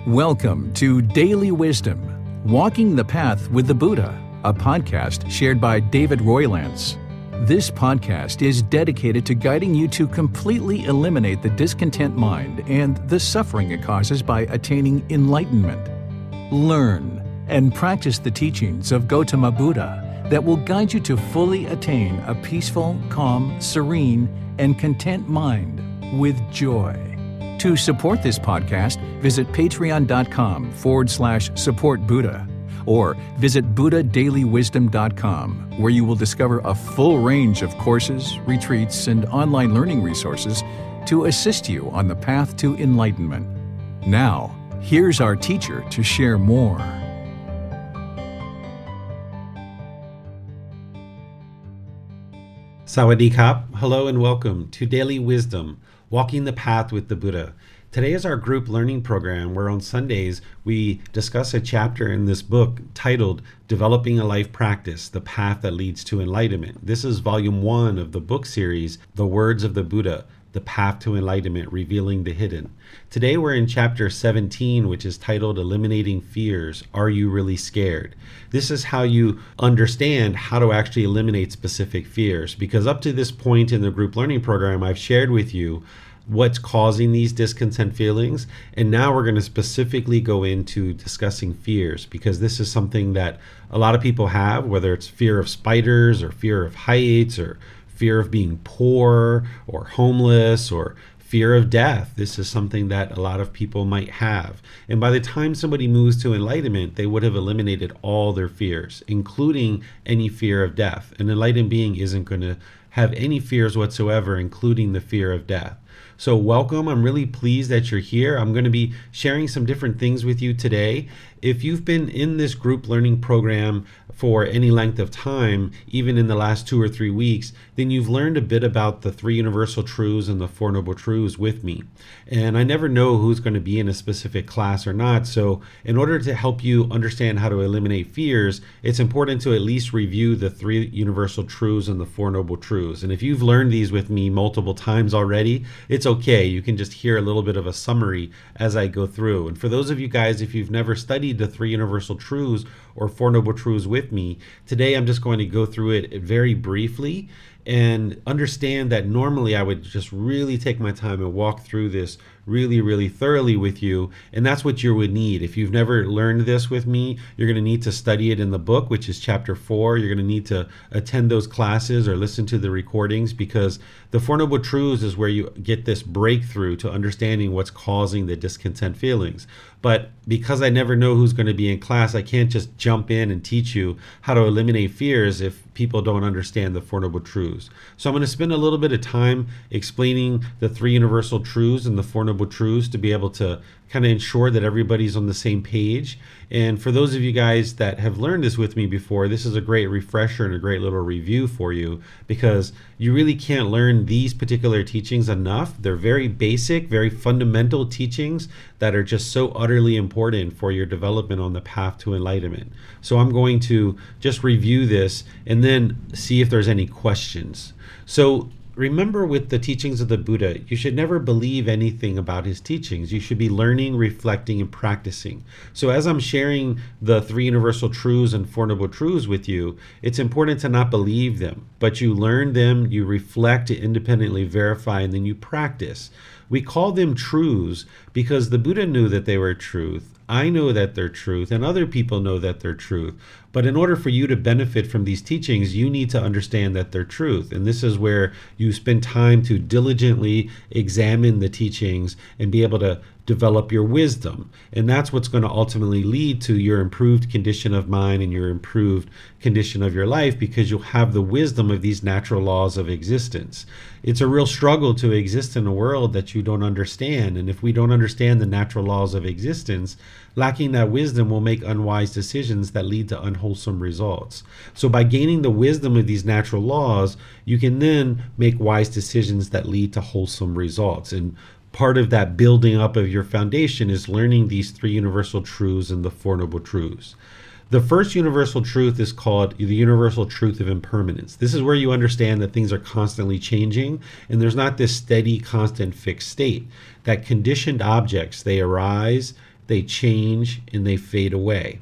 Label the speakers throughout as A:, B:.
A: Welcome to Daily Wisdom, Walking the Path with the Buddha, a podcast shared by David Roylance. This podcast is dedicated to guiding you to completely eliminate the discontent mind and the suffering it causes by attaining enlightenment. Learn and practice the teachings of Gautama Buddha that will guide you to fully attain a peaceful, calm, serene, and content mind with joy. To support this podcast, visit patreon.com/support Buddha or visit buddhadailywisdom.com, where you will discover a full range of courses, retreats, and online learning resources to assist you on the path to enlightenment. Now, here's our teacher to share more.
B: Sawadee Kap. Hello and welcome to Daily Wisdom, Walking the Path with the Buddha. Today is our group learning program where on Sundays we discuss a chapter in this book titled Developing a Life Practice, The Path That Leads to Enlightenment. This is volume 1 of the book series, The Words of the Buddha, The Path to Enlightenment, Revealing the Hidden. Today we're in chapter 17, which is titled Eliminating Fears. Are You Really Scared? This is how you understand how to actually eliminate specific fears, because up to this point in the group learning program, I've shared with you what's causing these discontent feelings, and now we're going to specifically go into discussing fears, because this is something that a lot of people have, whether it's fear of spiders or fear of heights or fear of being poor or homeless or fear of death. This is something that a lot of people might have. And by the time somebody moves to enlightenment, they would have eliminated all their fears, including any fear of death. An enlightened being isn't going to have any fears whatsoever, including the fear of death. So welcome. I'm really pleased that you're here. I'm going to be sharing some different things with you today. If you've been in this group learning program for any length of time, even in the last 2 or 3 weeks, then you've learned a bit about the 3 universal truths and the 4 noble truths with me. And I never know who's going to be in a specific class or not. So in order to help you understand how to eliminate fears, it's important to at least review the 3 universal truths and the 4 noble truths. And if you've learned these with me multiple times already, it's okay. You can just hear a little bit of a summary as I go through. And for those of you guys, if you've never studied the 3 universal truths or 4 noble truths with me, today I'm just going to go through it very briefly and understand that normally I would just really take my time and walk through this really thoroughly with you, and that's what you would need. If you've never learned this with me, you're going to need to study it in the book, which is chapter 4. You're going to need to attend those classes or listen to the recordings, because the 4 noble truths is where you get this breakthrough to understanding what's causing the discontent feelings. But because I never know who's going to be in class, I can't just jump in and teach you how to eliminate fears if people don't understand the 4 noble truths. So I'm going to spend a little bit of time explaining the 3 universal truths and the 4 noble truths to be able to kind of ensure that everybody's on the same page. And for those of you guys that have learned this with me before, this is a great refresher and a great little review for you, because you really can't learn these particular teachings enough. They're very basic, very fundamental teachings that are just so utterly important for your development on the path to enlightenment. So I'm going to just review this and then see if there's any questions. So remember, with the teachings of the Buddha, you should never believe anything about his teachings. You should be learning, reflecting, and practicing. So as I'm sharing the 3 universal truths and 4 noble truths with you, it's important to not believe them, but you learn them, you reflect to independently verify, and then you practice. We call them truths because the Buddha knew that they were truth. I know that they're truth, and other people know that they're truth. But in order for you to benefit from these teachings, you need to understand that they're truth. And this is where you spend time to diligently examine the teachings and be able to develop your wisdom. And that's what's going to ultimately lead to your improved condition of mind and your improved condition of your life, because you'll have the wisdom of these natural laws of existence. It's a real struggle to exist in a world that you don't understand. And if we don't understand the natural laws of existence, lacking that wisdom will make unwise decisions that lead to unwholesome results. So by gaining the wisdom of these natural laws, you can then make wise decisions that lead to wholesome results. And part of that building up of your foundation is learning these 3 universal truths and the 4 noble truths. The first universal truth is called the universal truth of impermanence. This is where you understand that things are constantly changing and there's not this steady, constant, fixed state. That conditioned objects, they arise, they change, and they fade away.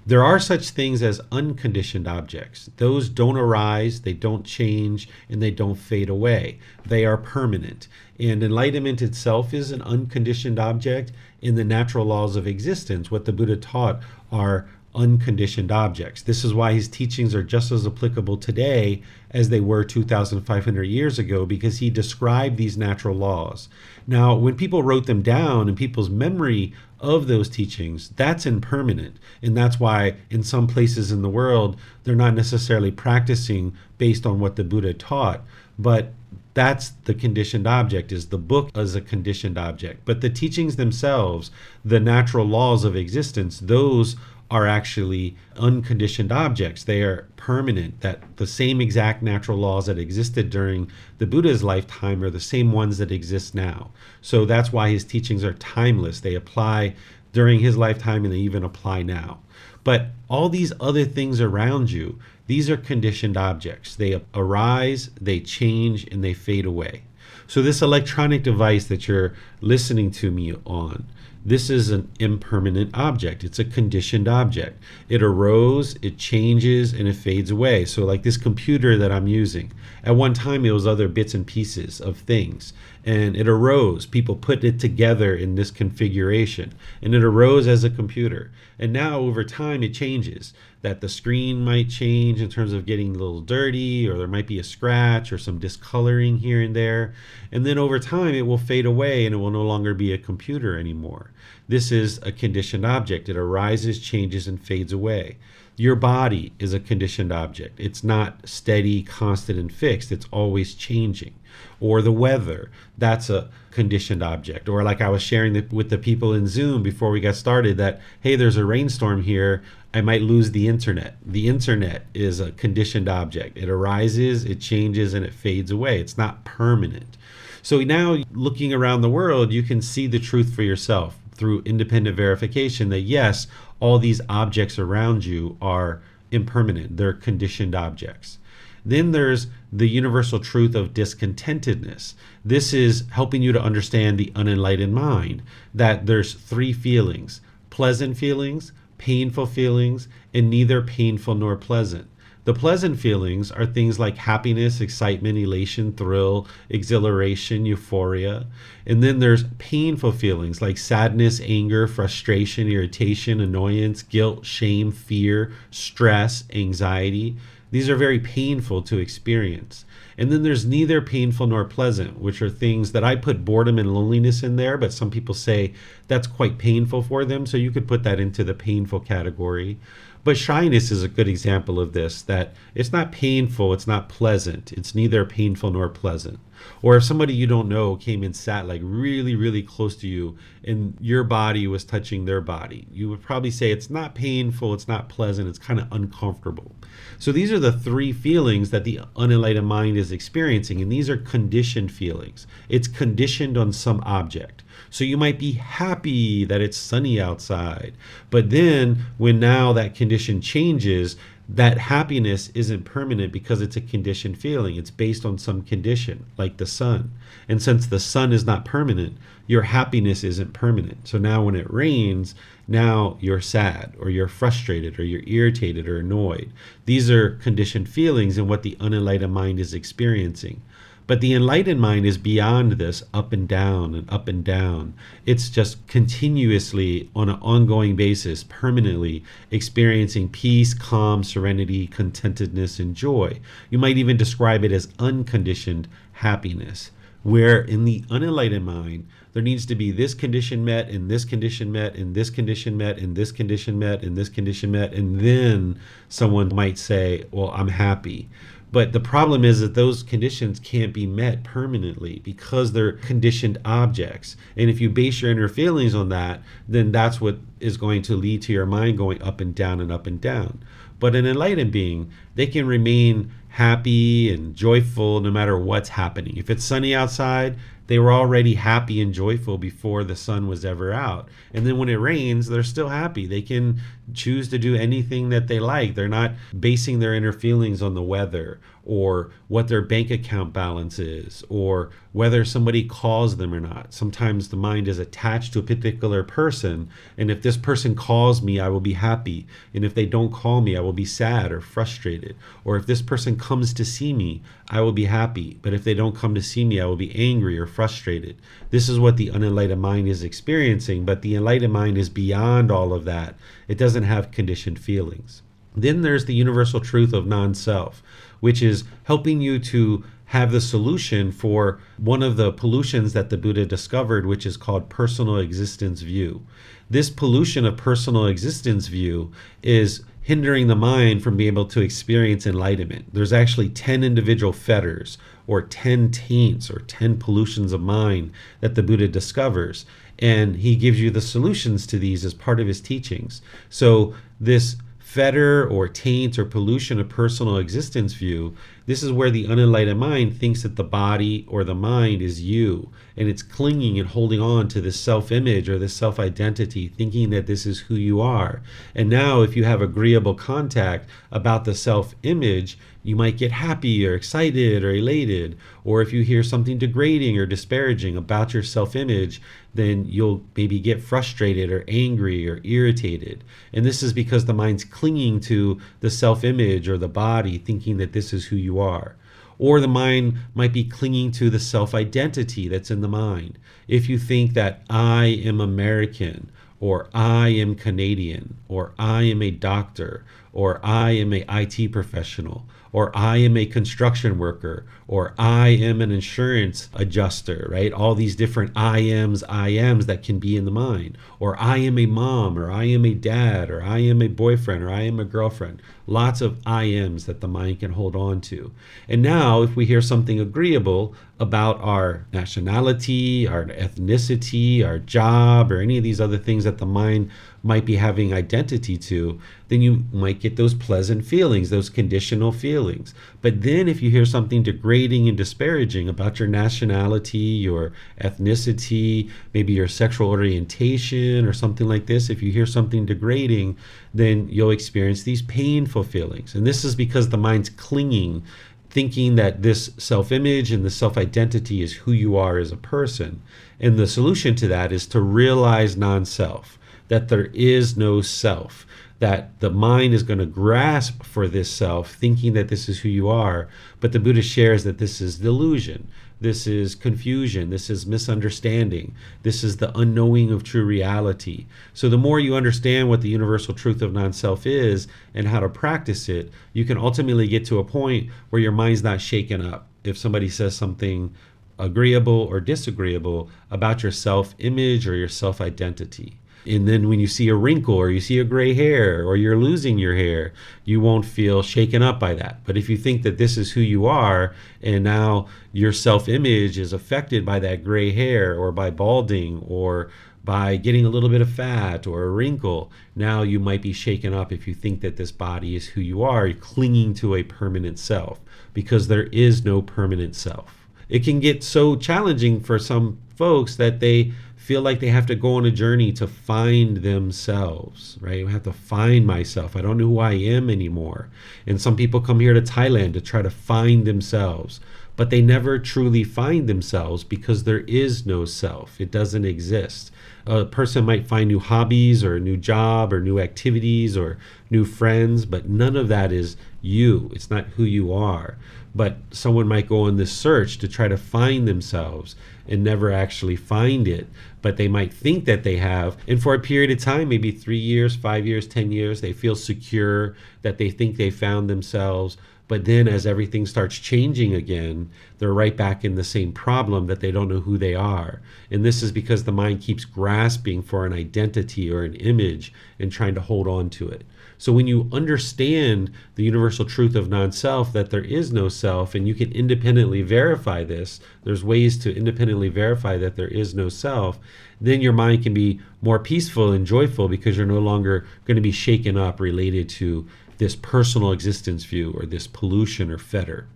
B: There are such things as unconditioned objects. Those don't arise, they don't change, and they don't fade away. They are permanent. And enlightenment itself is an unconditioned object. In the natural laws of existence, what the Buddha taught are unconditioned objects. This is why his teachings are just as applicable today as they were 2,500 years ago, because he described these natural laws. Now, when people wrote them down in people's memory of those teachings, that's impermanent. And that's why in some places in the world, they're not necessarily practicing based on what the Buddha taught, but that's the conditioned object, is the book as a conditioned object. But the teachings themselves, the natural laws of existence, those are actually unconditioned objects. They are permanent, that the same exact natural laws that existed during the Buddha's lifetime are the same ones that exist now. So that's why his teachings are timeless. They apply during his lifetime and they even apply now. But all these other things around you, these are conditioned objects. They arise, they change, and they fade away. So this electronic device that you're listening to me on, this is an impermanent object. It's a conditioned object. It arose, it changes, and it fades away. So like this computer that I'm using, at one time it was other bits and pieces of things, and it arose. People put it together in this configuration, and it arose as a computer. And now over time it changes, that the screen might change in terms of getting a little dirty, or there might be a scratch or some discoloring here and there. And then over time it will fade away and it will no longer be a computer anymore. This is a conditioned object. It arises, changes, and fades away. Your body is a conditioned object. It's not steady, constant, and fixed. It's always changing. Or the weather, that's a conditioned object. Or like I was sharing with the people in Zoom before we got started, that, hey, there's a rainstorm here, I might lose the internet. The internet is a conditioned object. It arises, it changes, and it fades away. It's not permanent. So now looking around the world, you can see the truth for yourself through independent verification that yes, all these objects around you are impermanent. They're conditioned objects. Then there's the universal truth of discontentedness. This is helping you to understand the unenlightened mind, that there's three feelings: pleasant feelings, painful feelings, and neither painful nor pleasant. The pleasant feelings are things like happiness, excitement, elation, thrill, exhilaration, euphoria. And then there's painful feelings like sadness, anger, frustration, irritation, annoyance, guilt, shame, fear, stress, anxiety. These are very painful to experience. And then there's neither painful nor pleasant, which are things that I put boredom and loneliness in there, but some people say that's quite painful for them. So you could put that into the painful category. But shyness is a good example of this, that it's not painful, it's not pleasant. It's neither painful nor pleasant. Or if somebody you don't know came and sat like really, really close to you and your body was touching their body, you would probably say it's not painful, it's not pleasant, it's kind of uncomfortable. So these are the three feelings that the unenlightened mind is experiencing, and these are conditioned feelings. It's conditioned on some object. So you might be happy that it's sunny outside, but then when now that condition changes, that happiness isn't permanent because it's a conditioned feeling. It's based on some condition, like the sun. And since the sun is not permanent, your happiness isn't permanent. So now when it rains, now you're sad, or you're frustrated, or you're irritated, or annoyed. These are conditioned feelings and what the unenlightened mind is experiencing. But the enlightened mind is beyond this up and down and up and down. It's just continuously, on an ongoing basis, permanently experiencing peace, calm, serenity, contentedness, and joy. You might even describe it as unconditioned happiness, where in the unenlightened mind, there needs to be this condition met, and this condition met, and this condition met, and this condition met, and this condition met, and then someone might say, well, I'm happy. But the problem is that those conditions can't be met permanently because they're conditioned objects. And if you base your inner feelings on that, then that's what is going to lead to your mind going up and down and up and down. But an enlightened being, they can remain happy and joyful no matter what's happening. If it's sunny outside, they were already happy and joyful before the sun was ever out. And then when it rains, they're still happy. They can choose to do anything that they like. They're not basing their inner feelings on the weather or what their bank account balance is or whether somebody calls them or not. Sometimes the mind is attached to a particular person, and if this person calls me, I will be happy. And if they don't call me, I will be sad or frustrated. Or if this person comes to see me, I will be happy. But if they don't come to see me, I will be angry or frustrated. This is what the unenlightened mind is experiencing, but the enlightened mind is beyond all of that. It doesn't have conditioned feelings. Then there's the universal truth of non-self, which is helping you to have the solution for one of the pollutions that the Buddha discovered, which is called personal existence view. This pollution of personal existence view is hindering the mind from being able to experience enlightenment. There's actually 10 individual fetters, or 10 taints, or 10 pollutions of mind that the Buddha discovers. And he gives you the solutions to these as part of his teachings. So this fetter or taint or pollution of personal existence view, this is where the unenlightened mind thinks that the body or the mind is you, and it's clinging and holding on to this self-image or this self-identity, thinking that this is who you are. And now if you have agreeable contact about the self-image, you might get happy or excited or elated. Or if you hear something degrading or disparaging about your self-image, then you'll maybe get frustrated or angry or irritated. And this is because the mind's clinging to the self-image or the body, thinking that this is who you are. Or the mind might be clinging to the self-identity that's in the mind. If you think that I am American, or I am Canadian, or I am a doctor, or I am a IT professional, or I am a construction worker, or I am an insurance adjuster, right? All these different I ams that can be in the mind. Or I am a mom, or I am a dad, or I am a boyfriend, or I am a girlfriend. Lots of I ams that the mind can hold on to. And now if we hear something agreeable about our nationality, our ethnicity, our job, or any of these other things that the mind might be having identity to, then you might get those pleasant feelings, those conditional feelings. But then if you hear something degrading and disparaging about your nationality, your ethnicity, maybe your sexual orientation or something like this, if you hear something degrading, then you'll experience these painful feelings. And this is because the mind's clinging, thinking that this self-image and the self-identity is who you are as a person. And the solution to that is to realize non-self, that there is no self, that the mind is going to grasp for this self, thinking that this is who you are. But the Buddha shares that this is delusion, this is confusion, this is misunderstanding, this is the unknowing of true reality. So the more you understand what the universal truth of non-self is and how to practice it, you can ultimately get to a point where your mind's not shaken up. If somebody says something agreeable or disagreeable about your self-image or your self-identity. And then when you see a wrinkle or you see a gray hair or you're losing your hair, you won't feel shaken up by that. But if you think that this is who you are and now your self-image is affected by that gray hair or by balding or by getting a little bit of fat or a wrinkle, now you might be shaken up if you think that this body is who you are, clinging to a permanent self, because there is no permanent self. It can get so challenging for some folks that they feel like they have to go on a journey to find themselves, right? I have to find myself. I don't know who I am anymore. And some people come here to Thailand to try to find themselves, but they never truly find themselves because there is no self. It doesn't exist. A person might find new hobbies or a new job or new activities or new friends, but none of that is you. It's not who you are. But someone might go on this search to try to find themselves and never actually find it. But they might think that they have. And for a period of time, maybe 3 years, 5 years, 10 years, they feel secure that they think they found themselves. But then as everything starts changing again, they're right back in the same problem that they don't know who they are. And this is because the mind keeps grasping for an identity or an image and trying to hold on to it. So when you understand the universal truth of non-self, that there is no self, and you can independently verify this, there's ways to independently verify that there is no self, then your mind can be more peaceful and joyful because you're no longer going to be shaken up related to this personal existence view or this pollution or fetter.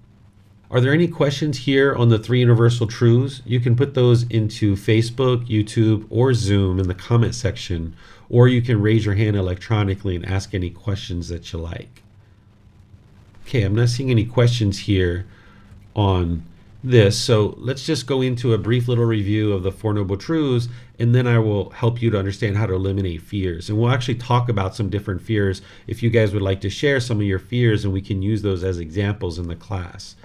B: Are there any questions here on the three universal truths? You can put those into Facebook, YouTube, or Zoom in the comment section, or you can raise your hand electronically and ask any questions that you like. Okay, I'm not seeing any questions here on this. So let's just go into a brief little review of the Four Noble Truths, and then I will help you to understand how to eliminate fears. And we'll actually talk about some different fears if you guys would like to share some of your fears, and we can use those as examples in the class.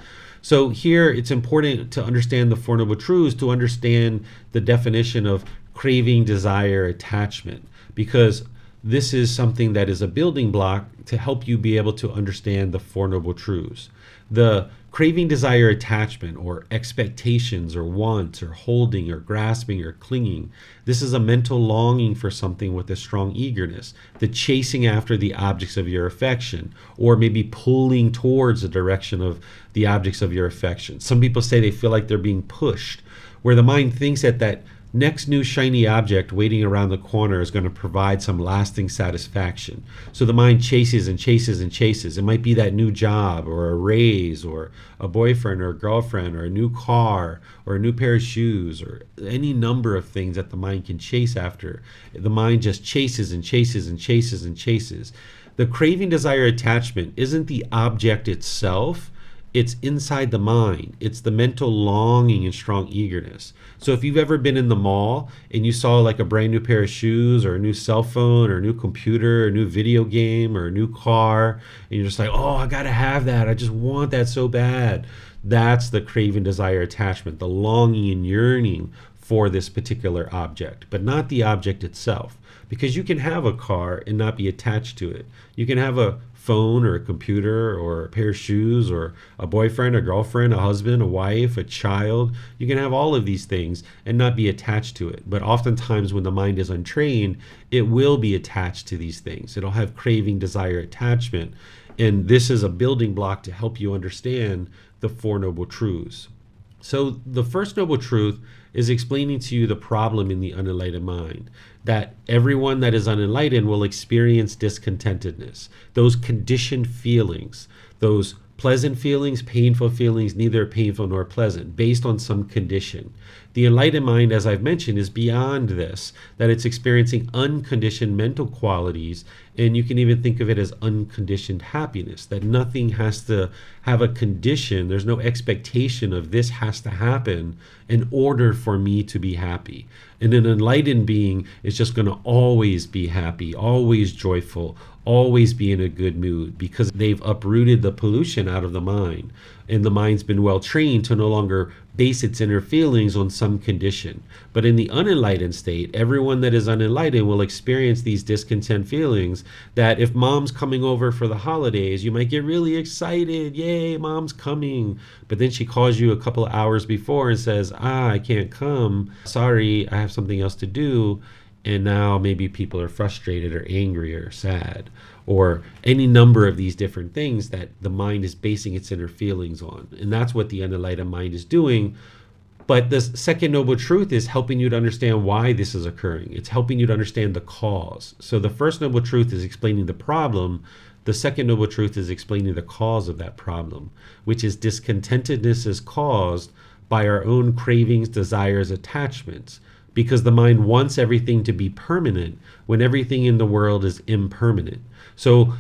B: So here it's important to understand the Four Noble Truths to understand the definition of craving, desire, attachment, because this is something that is a building block to help you be able to understand the Four Noble Truths. The craving, desire, attachment, or expectations, or wants, or holding, or grasping, or clinging. This is a mental longing for something with a strong eagerness, the chasing after the objects of your affection, or maybe pulling towards the direction of the objects of your affection. Some people say they feel like they're being pushed, where the mind thinks that that next new shiny object waiting around the corner is going to provide some lasting satisfaction. So the mind chases and chases and chases. It might be that new job, or a raise, or a boyfriend or a girlfriend, or a new car, or a new pair of shoes, or any number of things that the mind can chase after. The mind just chases and chases and chases and chases. The craving, desire, attachment isn't the object itself. It's inside the mind. It's the mental longing and strong eagerness. So if you've ever been in the mall and you saw like a brand new pair of shoes, or a new cell phone, or a new computer, or a new video game, or a new car, and you're just like, oh, I gotta have that. I just want that so bad. That's the craving, desire, attachment, the longing and yearning for this particular object, but not the object itself. Because you can have a car and not be attached to it. You can have a phone, or a computer, or a pair of shoes, or a boyfriend, a girlfriend, a husband, a wife, a child. You can have all of these things and not be attached to it. But oftentimes when the mind is untrained, it will be attached to these things. It'll have craving, desire, attachment. And this is a building block to help you understand the Four Noble Truths. So the first noble truth is explaining to you the problem in the unenlightened mind, that everyone that is unenlightened will experience discontentedness, those conditioned feelings, those pleasant feelings, painful feelings, neither painful nor pleasant, based on some condition. The enlightened mind, as I've mentioned, is beyond this, that it's experiencing unconditioned mental qualities, and you can even think of it as unconditioned happiness, that nothing has to have a condition. There's no expectation of this has to happen in order for me to be happy. And an enlightened being is just going to always be happy, always joyful, always be in a good mood, because they've uprooted the pollution out of the mind. And the mind's been well trained to no longer base its inner feelings on some condition. But in the unenlightened state, everyone that is unenlightened will experience these discontent feelings, that if mom's coming over for the holidays, you might get really excited. Yay, mom's coming. But then she calls you a couple of hours before and says, I can't come. Sorry, I have something else to do. And now maybe people are frustrated or angry or sad, or any number of these different things that the mind is basing its inner feelings on. And that's what the unenlightened mind is doing. But the second noble truth is helping you to understand why this is occurring. It's helping you to understand the cause. So the first noble truth is explaining the problem. The second noble truth is explaining the cause of that problem, which is discontentedness is caused by our own cravings, desires, attachments. Because the mind wants everything to be permanent when everything in the world is impermanent. So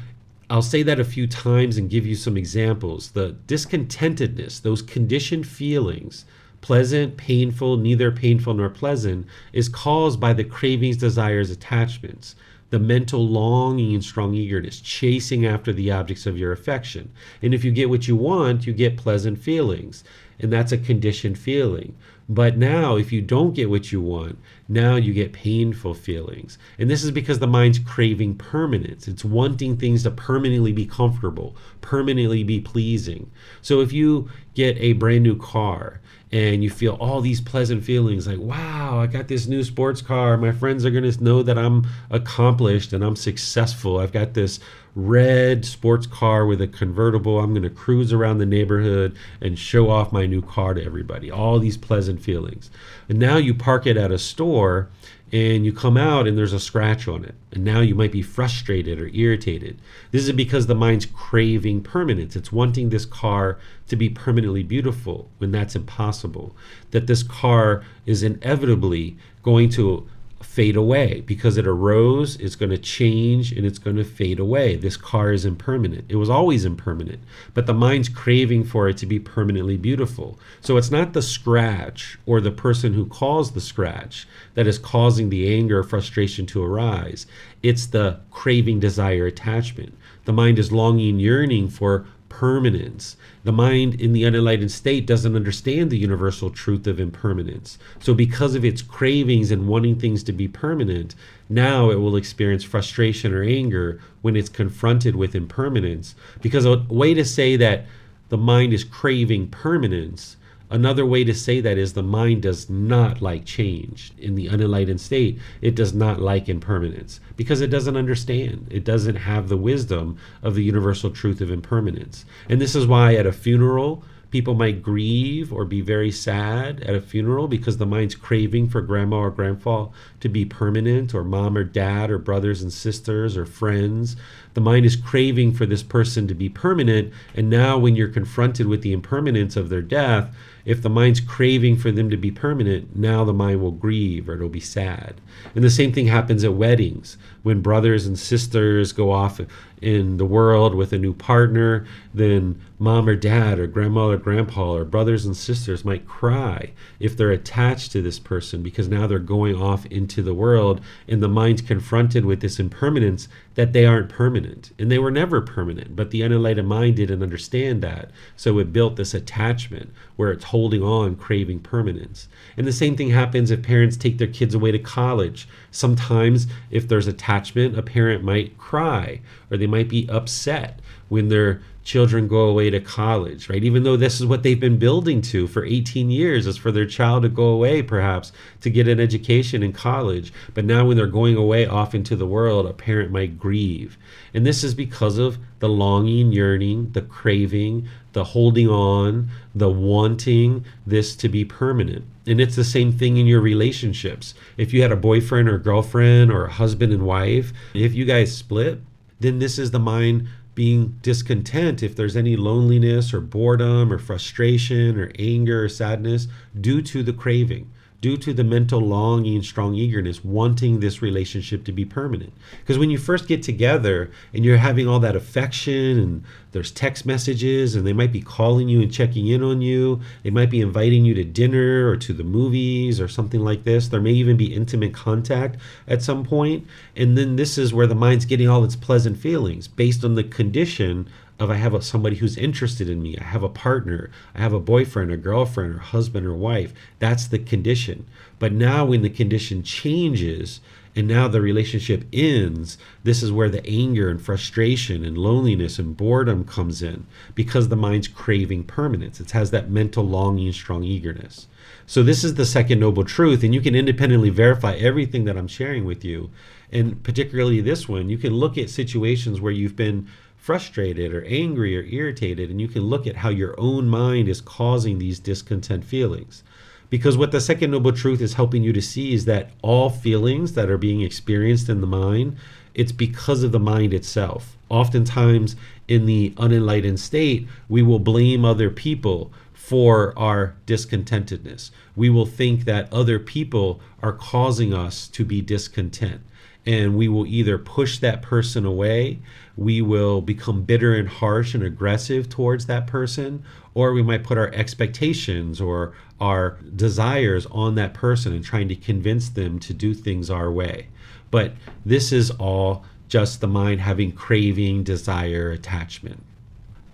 B: I'll say that a few times and give you some examples. The discontentedness, those conditioned feelings, pleasant, painful, neither painful nor pleasant, is caused by the cravings, desires, attachments, the mental longing and strong eagerness, chasing after the objects of your affection. And if you get what you want, you get pleasant feelings. And that's a conditioned feeling. But now, if you don't get what you want, now you get painful feelings. And this is because the mind's craving permanence. It's wanting things to permanently be comfortable, permanently be pleasing. So if you get a brand new car and you feel all these pleasant feelings like, wow, I got this new sports car. My friends are going to know that I'm accomplished and I'm successful. I've got this red sports car with a convertible. I'm going to cruise around the neighborhood and show off my new car to everybody. All these pleasant feelings. And now you park it at a store and you come out and there's a scratch on it. And now you might be frustrated or irritated. This is because the mind's craving permanence. It's wanting this car to be permanently beautiful when that's impossible. That this car is inevitably going to fade away. Because it arose, it's going to change and it's going to fade away. This car is impermanent. It was always impermanent, but the mind's craving for it to be permanently beautiful. So it's not the scratch or the person who caused the scratch that is causing the anger or frustration to arise. It's the craving, desire, attachment. The mind is longing, yearning for permanence. The mind in the unenlightened state doesn't understand the universal truth of impermanence. So because of its cravings and wanting things to be permanent, now it will experience frustration or anger when it's confronted with impermanence. Because a way to say that the mind is craving permanence, another way to say that is the mind does not like change. In the unenlightened state, it does not like impermanence because it doesn't understand. It doesn't have the wisdom of the universal truth of impermanence. And this is why at a funeral, people might grieve or be very sad at a funeral because the mind's craving for grandma or grandpa to be permanent, or mom or dad or brothers and sisters or friends. The mind is craving for this person to be permanent. And now when you're confronted with the impermanence of their death, if the mind's craving for them to be permanent, now the mind will grieve or it'll be sad. And the same thing happens at weddings. When brothers and sisters go off in the world with a new partner, then mom or dad or grandma or grandpa or brothers and sisters might cry if they're attached to this person, because now they're going off into the world and the mind's confronted with this impermanence that they aren't permanent. And they were never permanent, but the unenlightened mind didn't understand that. So it built this attachment where it's holding on, craving permanence. And the same thing happens if parents take their kids away to college. Sometimes if there's attachment, a parent might cry or they might be upset when their children go away to college, right? Even though this is what they've been building to for 18 years, is for their child to go away perhaps to get an education in college. But now when they're going away off into the world, a parent might grieve. And this is because of the longing, yearning, the craving, the holding on, the wanting this to be permanent. And it's the same thing in your relationships. If you had a boyfriend or girlfriend or a husband and wife, if you guys split, then this is the mind being discontent if there's any loneliness or boredom or frustration or anger or sadness due to the craving, due to the mental longing, strong eagerness, wanting this relationship to be permanent. Because when you first get together and you're having all that affection and there's text messages and they might be calling you and checking in on you, they might be inviting you to dinner or to the movies or something like this. There may even be intimate contact at some point. And then this is where the mind's getting all its pleasant feelings based on the condition of I have somebody who's interested in me, I have a partner, I have a boyfriend or girlfriend or husband or wife. That's the condition. But now when the condition changes and now the relationship ends, this is where the anger and frustration and loneliness and boredom comes in, because the mind's craving permanence. It has that mental longing, strong eagerness. So this is the second noble truth, and you can independently verify everything that I'm sharing with you. And particularly this one, you can look at situations where you've been frustrated or angry or irritated, and you can look at how your own mind is causing these discontent feelings. Because what the second noble truth is helping you to see is that all feelings that are being experienced in the mind, it's because of the mind itself. Oftentimes in the unenlightened state, we will blame other people for our discontentedness. We will think that other people are causing us to be discontent. And we will either push that person away, we will become bitter and harsh and aggressive towards that person, or we might put our expectations or our desires on that person and trying to convince them to do things our way. But this is all just the mind having craving, desire, attachment.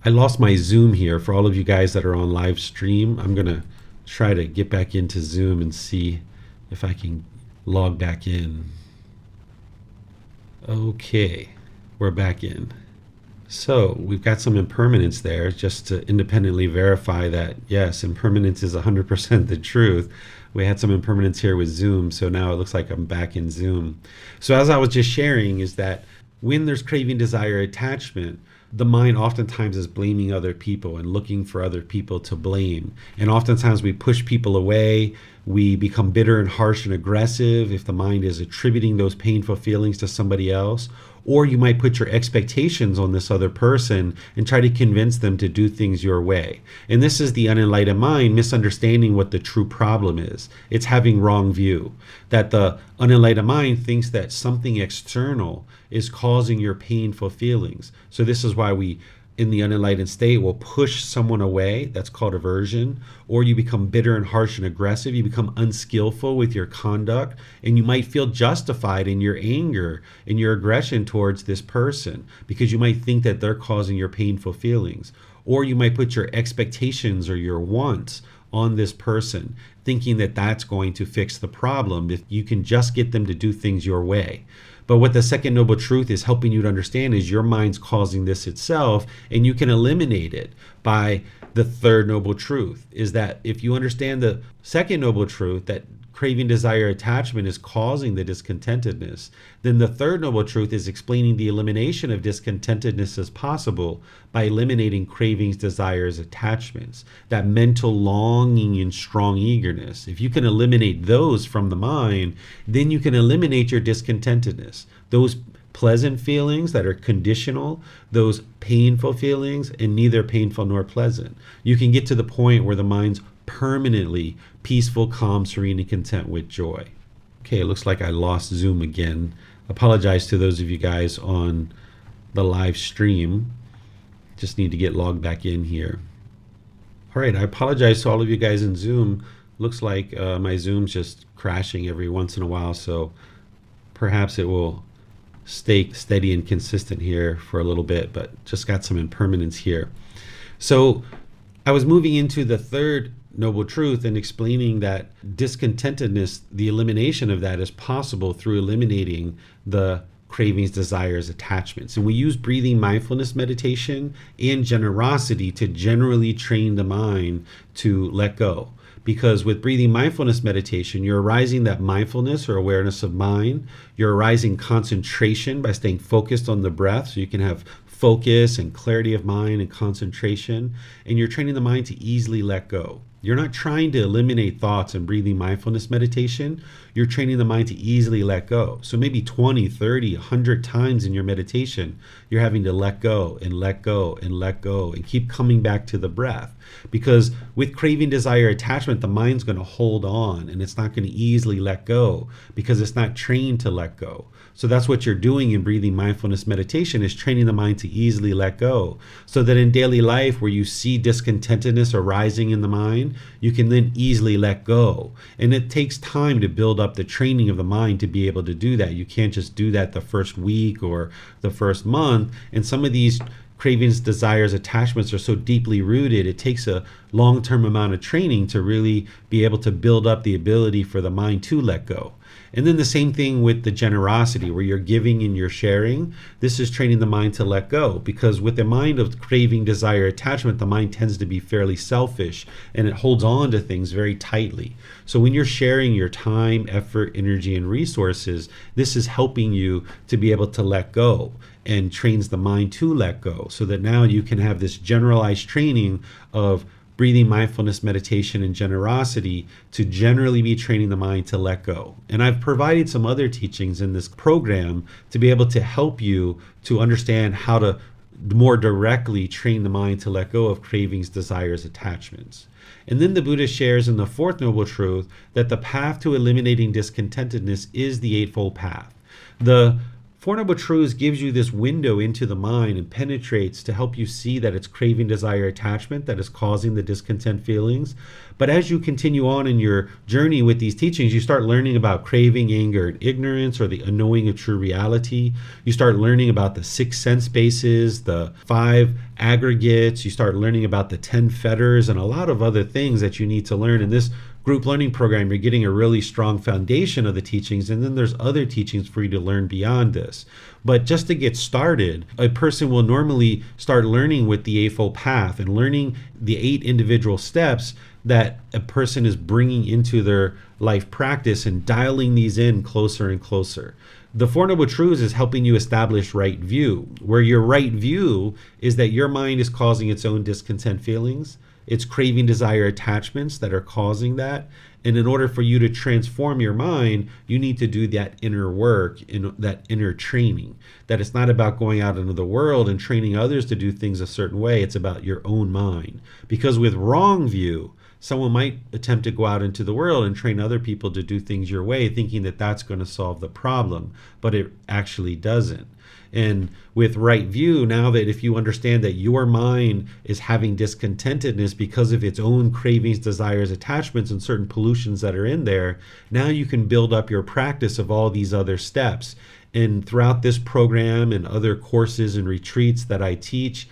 B: I lost my Zoom here. For all of you guys that are on live stream, I'm going to try to get back into Zoom and see if I can log back in. Okay, we're back in. So we've got some impermanence there, just to independently verify that, yes, impermanence is 100% the truth. We had some impermanence here with Zoom, so now it looks like I'm back in Zoom. So as I was just sharing is that when there's craving, desire, attachment, the mind oftentimes is blaming other people and looking for other people to blame. And oftentimes we push people away. We become bitter and harsh and aggressive if the mind is attributing those painful feelings to somebody else. Or you might put your expectations on this other person and try to convince them to do things your way. And this is the unenlightened mind misunderstanding what the true problem is. It's having wrong view. That the unenlightened mind thinks that something external is causing your painful feelings. So this is why we, in the unenlightened state, will push someone away. That's called aversion. Or you become bitter and harsh and aggressive. You become unskillful with your conduct, and you might feel justified in your anger and your aggression towards this person because you might think that they're causing your painful feelings. Or you might put your expectations or your wants on this person, thinking that that's going to fix the problem if you can just get them to do things your way. But what the second noble truth is helping you to understand is your mind's causing this itself, and you can eliminate it by the third noble truth. Is that if you understand the second noble truth, that craving, desire, attachment is causing the discontentedness, then the third noble truth is explaining the elimination of discontentedness as possible by eliminating cravings, desires, attachments, that mental longing and strong eagerness. If you can eliminate those from the mind, then you can eliminate your discontentedness. Those pleasant feelings that are conditional, those painful feelings, and neither painful nor pleasant. You can get to the point where the mind's permanently peaceful, calm, serene, and content with joy. Okay, it looks like I lost Zoom again. Apologize to those of you guys on the live stream. Just need to get logged back in here. All right, I apologize to all of you guys in Zoom. Looks like my Zoom's just crashing every once in a while, so perhaps it will stay steady and consistent here for a little bit, but just got some impermanence here. So I was moving into the third noble truth and explaining that discontentedness, the elimination of that is possible through eliminating the cravings, desires, attachments. And we use breathing mindfulness meditation and generosity to generally train the mind to let go. Because with breathing mindfulness meditation, you're arising that mindfulness or awareness of mind. You're arising concentration by staying focused on the breath, so you can have focus and clarity of mind and concentration. And you're training the mind to easily let go. You're not trying to eliminate thoughts in breathing mindfulness meditation. You're training the mind to easily let go. So maybe 20, 30, 100 times in your meditation, you're having to let go and let go and let go and keep coming back to the breath. Because with craving, desire, attachment, the mind's going to hold on and it's not going to easily let go because it's not trained to let go. So that's what you're doing in breathing mindfulness meditation, is training the mind to easily let go, so that in daily life where you see discontentedness arising in the mind, you can then easily let go. And it takes time to build up the training of the mind to be able to do that. You can't just do that the first week or the first month. And some of these cravings, desires, attachments are so deeply rooted, it takes a long-term amount of training to really be able to build up the ability for the mind to let go. And then the same thing with the generosity, where you're giving and you're sharing. This is training the mind to let go, because with the mind of craving, desire, attachment, the mind tends to be fairly selfish and it holds on to things very tightly. So when you're sharing your time, effort, energy, and resources, this is helping you to be able to let go and trains the mind to let go, so that now you can have this generalized training of breathing mindfulness meditation and generosity to generally be training the mind to let go. And I've provided some other teachings in this program to be able to help you to understand how to more directly train the mind to let go of cravings, desires, attachments. And then the Buddha shares in the fourth noble truth that the path to eliminating discontentedness is the Eightfold Path. The Four Noble Truths gives you this window into the mind and penetrates to help you see that it's craving, desire, attachment that is causing the discontent feelings. But as you continue on in your journey with these teachings, you start learning about craving, anger, and ignorance, or the unknowing of true reality. You start learning about the 6 sense bases, the 5 aggregates. You start learning about the 10 fetters and a lot of other things that you need to learn in this group learning program. You're getting a really strong foundation of the teachings, and then there's other teachings for you to learn beyond this. But just to get started, a person will normally start learning with the Eightfold Path and learning the 8 individual steps that a person is bringing into their life practice and dialing these in closer and closer. The Four Noble Truths is helping you establish right view, where your right view is that your mind is causing its own discontent feelings. It's craving, desire, attachments that are causing that. And in order for you to transform your mind, you need to do that inner work, that inner training. That it's not about going out into the world and training others to do things a certain way. It's about your own mind. Because with wrong view, someone might attempt to go out into the world and train other people to do things your way, thinking that that's going to solve the problem, but it actually doesn't. And with right view, now that if you understand that your mind is having discontentedness because of its own cravings, desires, attachments, and certain pollutions that are in there, now you can build up your practice of all these other steps. And throughout this program and other courses and retreats that I teach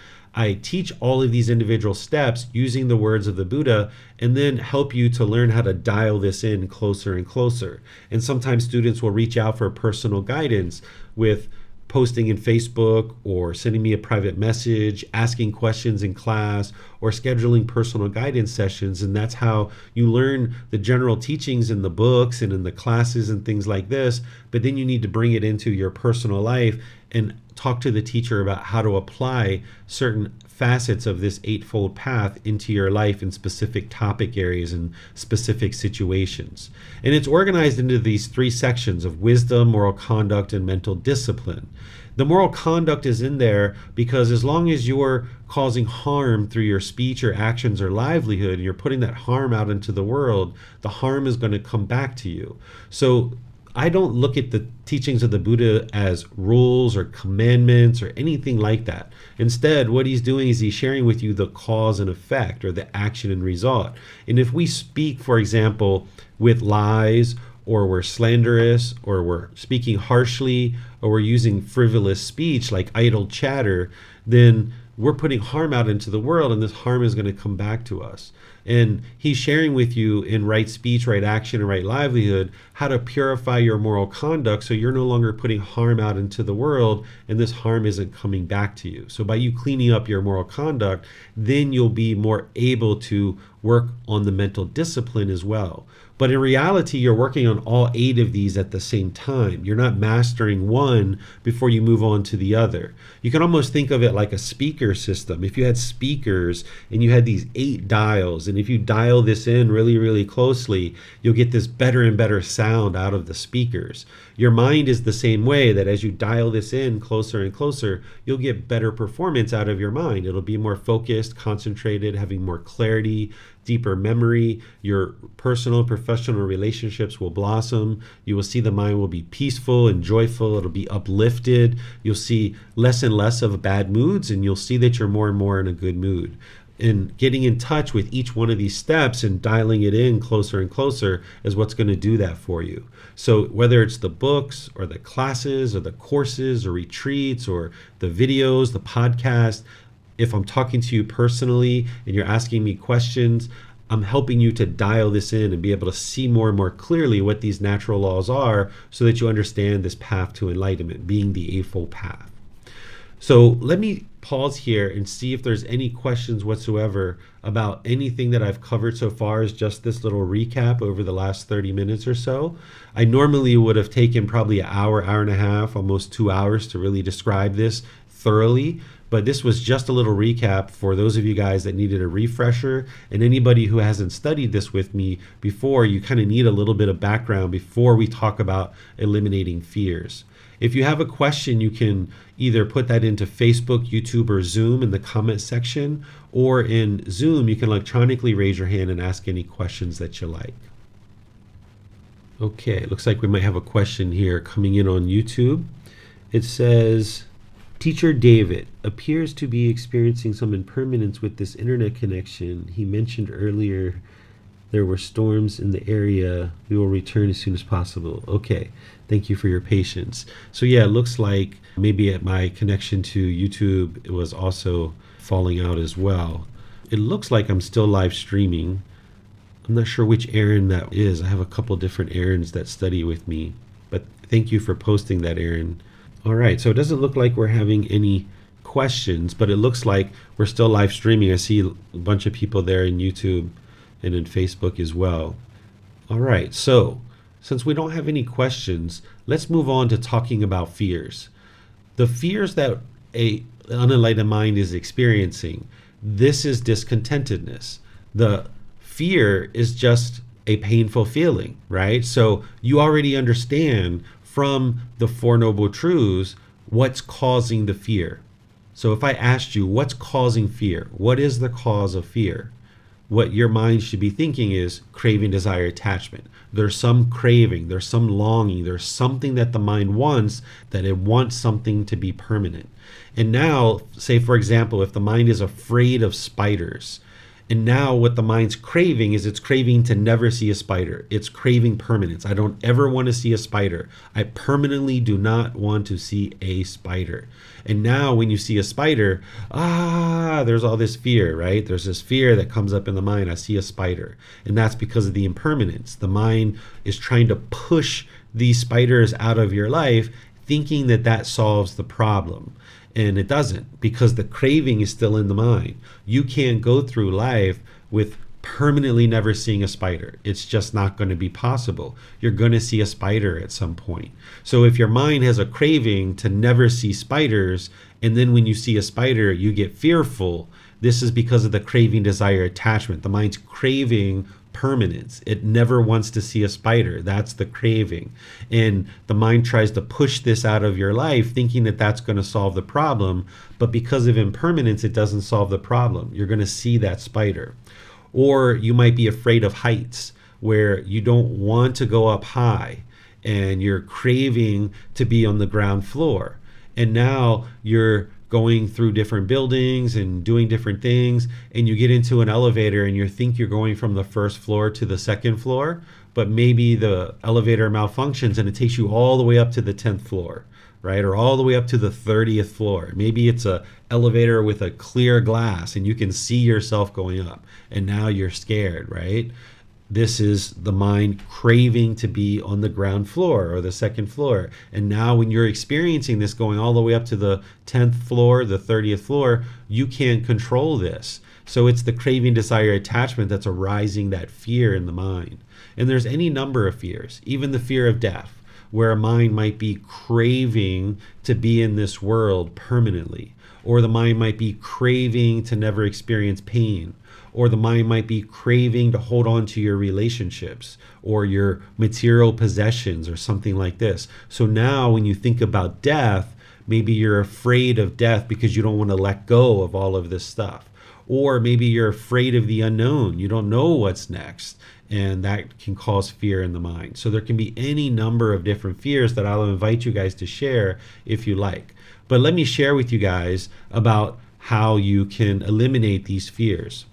B: all of these individual steps using the words of the Buddha, and then help you to learn how to dial this in closer and closer. And sometimes students will reach out for personal guidance with posting in Facebook or sending me a private message, asking questions in class, or scheduling personal guidance sessions. And that's how you learn the general teachings in the books and in the classes and things like this. But then you need to bring it into your personal life and talk to the teacher about how to apply certain facets of this eightfold path into your life in specific topic areas and specific situations. And it's organized into these three sections of wisdom, moral conduct, and mental discipline. The moral conduct is in there because as long as you're causing harm through your speech or actions or livelihood, and you're putting that harm out into the world, the harm is going to come back to you. So I don't look at the teachings of the Buddha as rules or commandments or anything like that. Instead, what he's doing is he's sharing with you the cause and effect, or the action and result. And if we speak, for example, with lies, or we're slanderous, or we're speaking harshly, or we're using frivolous speech like idle chatter, then we're putting harm out into the world, and this harm is going to come back to us. And he's sharing with you in right speech, right action, and right livelihood how to purify your moral conduct so you're no longer putting harm out into the world and this harm isn't coming back to you. So by you cleaning up your moral conduct, then you'll be more able to work on the mental discipline as well. But in reality, you're working on all 8 of these at the same time. You're not mastering one before you move on to the other. You can almost think of it like a speaker system. If you had speakers and you had these 8 dials, and if you dial this in really, really closely, you'll get this better and better sound out of the speakers. Your mind is the same way, that as you dial this in closer and closer, you'll get better performance out of your mind. It'll be more focused, concentrated, having more clarity, deeper memory. Your personal and professional relationships will blossom. You will see the mind will be peaceful and joyful. It'll be uplifted. You'll see less and less of bad moods, and you'll see that you're more and more in a good mood. And getting in touch with each one of these steps and dialing it in closer and closer is what's going to do that for you. So whether it's the books or the classes or the courses or retreats or the videos, the podcast, if I'm talking to you personally and you're asking me questions, I'm helping you to dial this in and be able to see more and more clearly what these natural laws are so that you understand this path to enlightenment, being the Eightfold Path. So let me pause here and see if there's any questions whatsoever about anything that I've covered so far as just this little recap over the last 30 minutes or so. I normally would have taken probably an hour, hour and a half, almost 2 hours to really describe this thoroughly. But this was just a little recap for those of you guys that needed a refresher, and anybody who hasn't studied this with me before, you kind of need a little bit of background before we talk about eliminating fears. If you have a question, you can either put that into Facebook, YouTube, or Zoom in the comment section, or in Zoom, you can electronically raise your hand and ask any questions that you like. Okay, it looks like we might have a question here coming in on YouTube. It says, Teacher David appears to be experiencing some impermanence with this internet connection. He mentioned earlier there were storms in the area. We will return as soon as possible. Okay, thank you for your patience. So yeah, it looks like maybe at my connection to YouTube, it was also falling out as well. It looks like I'm still live streaming. I'm not sure which Aaron that is. I have a couple different Aarons that study with me, but thank you for posting that, Aaron. All right, so it doesn't look like we're having any questions, but it looks like we're still live streaming. I see a bunch of people there in YouTube and in Facebook as well. All right, so since we don't have any questions, let's move on to talking about fears. The fears that an unenlightened mind is experiencing, this is discontentedness. The fear is just a painful feeling, right? So you already understand from the Four Noble Truths what's causing the fear. So if I asked you, what's causing fear? What is the cause of fear? What your mind should be thinking is craving, desire, attachment. There's some craving, there's some longing, there's something that the mind wants, that it wants something to be permanent. And now, say for example, if the mind is afraid of spiders, and now what the mind's craving is it's craving to never see a spider. It's craving permanence. I don't ever want to see a spider. I permanently do not want to see a spider. And now when you see a spider, there's all this fear, right? There's this fear that comes up in the mind. I see a spider. And that's because of the impermanence. The mind is trying to push these spiders out of your life, thinking that that solves the problem. And it doesn't, because the craving is still in the mind. You can't go through life with permanently never seeing a spider. It's just not going to be possible. You're going to see a spider at some point. So if your mind has a craving to never see spiders, and then when you see a spider, you get fearful, this is because of the craving, desire, attachment. The mind's craving permanence. It never wants to see a spider. That's the craving. And the mind tries to push this out of your life thinking that that's going to solve the problem. But because of impermanence, it doesn't solve the problem. You're going to see that spider. Or you might be afraid of heights, where you don't want to go up high and you're craving to be on the ground floor. And now you're going through different buildings and doing different things, and you get into an elevator and you think you're going from the first floor to the second floor, but maybe the elevator malfunctions and it takes you all the way up to the 10th floor, right? Or all the way up to the 30th floor. Maybe it's a elevator with a clear glass and you can see yourself going up, and now you're scared, right? This is the mind craving to be on the ground floor or the second floor. And now when you're experiencing this going all the way up to the 10th floor, the 30th floor, you can't control this. So it's the craving, desire, attachment that's arising that fear in the mind. And there's any number of fears, even the fear of death, where a mind might be craving to be in this world permanently, or the mind might be craving to never experience pain, or the mind might be craving to hold on to your relationships or your material possessions or something like this. So now when you think about death, maybe you're afraid of death because you don't want to let go of all of this stuff. Or maybe you're afraid of the unknown. You don't know what's next. And that can cause fear in the mind. So there can be any number of different fears that I'll invite you guys to share if you like. But let me share with you guys about how you can eliminate these fears.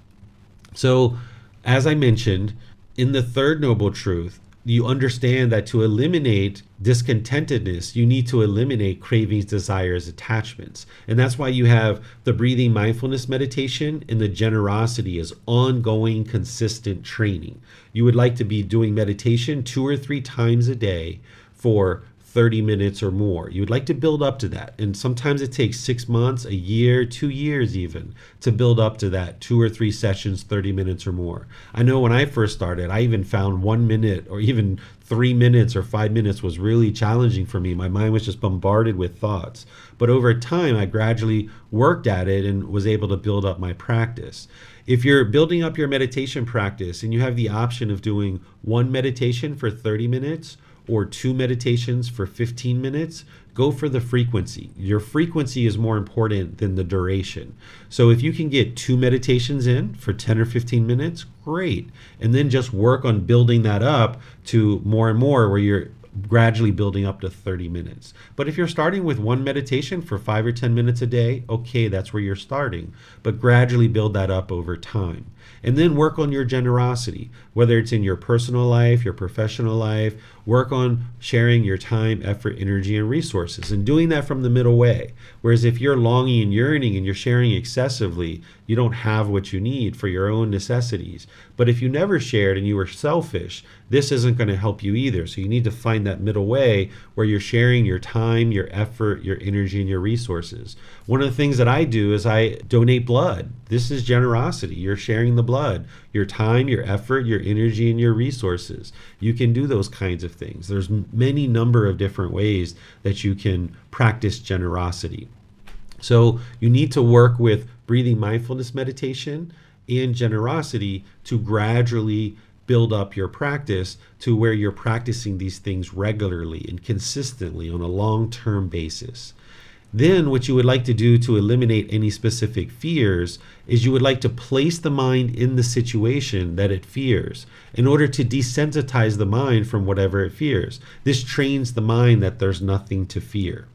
B: So, as I mentioned, in the third noble truth, you understand that to eliminate discontentedness, you need to eliminate cravings, desires, attachments. And that's why you have the breathing mindfulness meditation and the generosity as ongoing, consistent training. You would like to be doing meditation 2 or 3 times a day for 30 minutes or more. You would like to build up to that. And sometimes it takes 6 months, a year, 2 years even, to build up to that 2 or 3 sessions, 30 minutes or more. I know when I first started, I even found 1 minute or even 3 minutes or 5 minutes was really challenging for me. My mind was just bombarded with thoughts. But over time, I gradually worked at it and was able to build up my practice. If you're building up your meditation practice and you have the option of doing 1 meditation for 30 minutes or 2 meditations for 15 minutes, go for the frequency. Your frequency is more important than the duration. So if you can get 2 meditations in for 10 or 15 minutes, great. And then just work on building that up to more and more, where you're gradually building up to 30 minutes. But if you're starting with 1 meditation for 5 or 10 minutes a day, okay, that's where you're starting. But gradually build that up over time. And then work on your generosity, whether it's in your personal life, your professional life. Work on sharing your time, effort, energy, and resources, and doing that from the middle way. Whereas if you're longing and yearning and you're sharing excessively, you don't have what you need for your own necessities. But if you never shared and you were selfish, this isn't going to help you either. So you need to find find that middle way where you're sharing your time, your effort, your energy, and your resources. One of the things that I do is I donate blood. This is generosity. You're sharing the blood, your time, your effort, your energy, and your resources. You can do those kinds of things. There's many number of different ways that you can practice generosity. So you need to work with breathing mindfulness meditation and generosity to gradually build up your practice to where you're practicing these things regularly and consistently on a long-term basis. Then what you would like to do to eliminate any specific fears is you would like to place the mind in the situation that it fears in order to desensitize the mind from whatever it fears. This trains the mind that there's nothing to fear.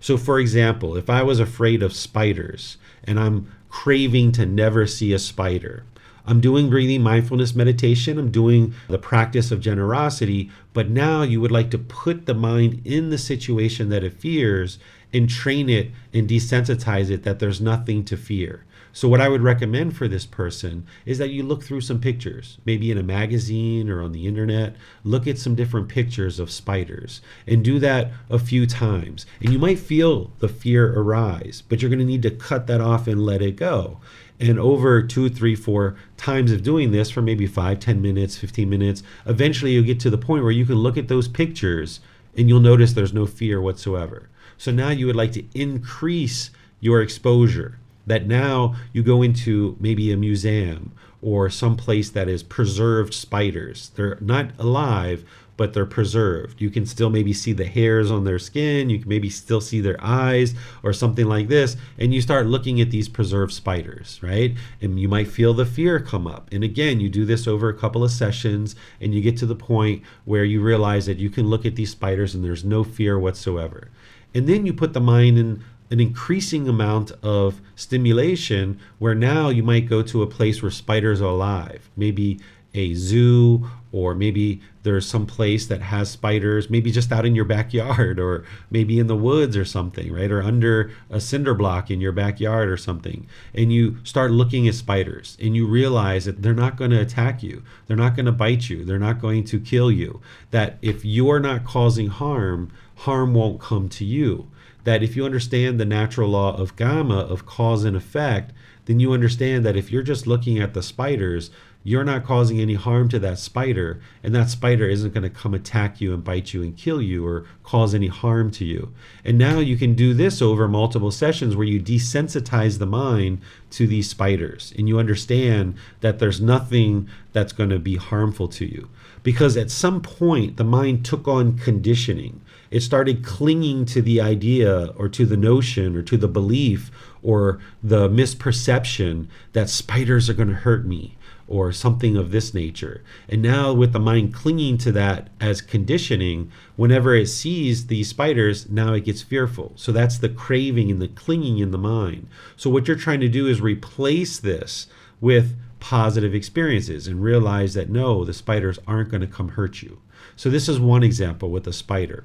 B: So for example, if I was afraid of spiders and I'm craving to never see a spider, I'm doing breathing mindfulness meditation, I'm doing the practice of generosity, but now you would like to put the mind in the situation that it fears and train it and desensitize it that there's nothing to fear. So what I would recommend for this person is that you look through some pictures, maybe in a magazine or on the internet, look at some different pictures of spiders and do that a few times. And you might feel the fear arise, but you're going to need to cut that off and let it go. And over 2, 3, 4 times of doing this for maybe 5, 10 minutes, 15 minutes, eventually you'll get to the point where you can look at those pictures and you'll notice there's no fear whatsoever. So now you would like to increase your exposure, that now you go into maybe a museum or some place that is preserved spiders. They're not alive, but they're preserved. You can still maybe see the hairs on their skin. You can maybe still see their eyes or something like this. And you start looking at these preserved spiders, right? And you might feel the fear come up. And again, you do this over a couple of sessions and you get to the point where you realize that you can look at these spiders and there's no fear whatsoever. And then you put the mind in an increasing amount of stimulation where now you might go to a place where spiders are alive, maybe a zoo, or maybe there's some place that has spiders, maybe just out in your backyard, or maybe in the woods or something, right? Or under a cinder block in your backyard or something. And you start looking at spiders and you realize that they're not going to attack you. They're not going to bite you. They're not going to kill you. That if you're not causing harm, harm won't come to you. That if you understand the natural law of gamma, of cause and effect, then you understand that if you're just looking at the spiders, you're not causing any harm to that spider, and that spider isn't going to come attack you and bite you and kill you or cause any harm to you. And now you can do this over multiple sessions where you desensitize the mind to these spiders, and you understand that there's nothing that's going to be harmful to you. Because at some point, the mind took on conditioning. It started clinging to the idea or to the notion or to the belief or the misperception that spiders are going to hurt me or something of this nature. And now with the mind clinging to that as conditioning, whenever it sees these spiders, now it gets fearful. So that's the craving and the clinging in the mind. So what you're trying to do is replace this with positive experiences and realize that no, the spiders aren't going to come hurt you. So this is one example with a spider.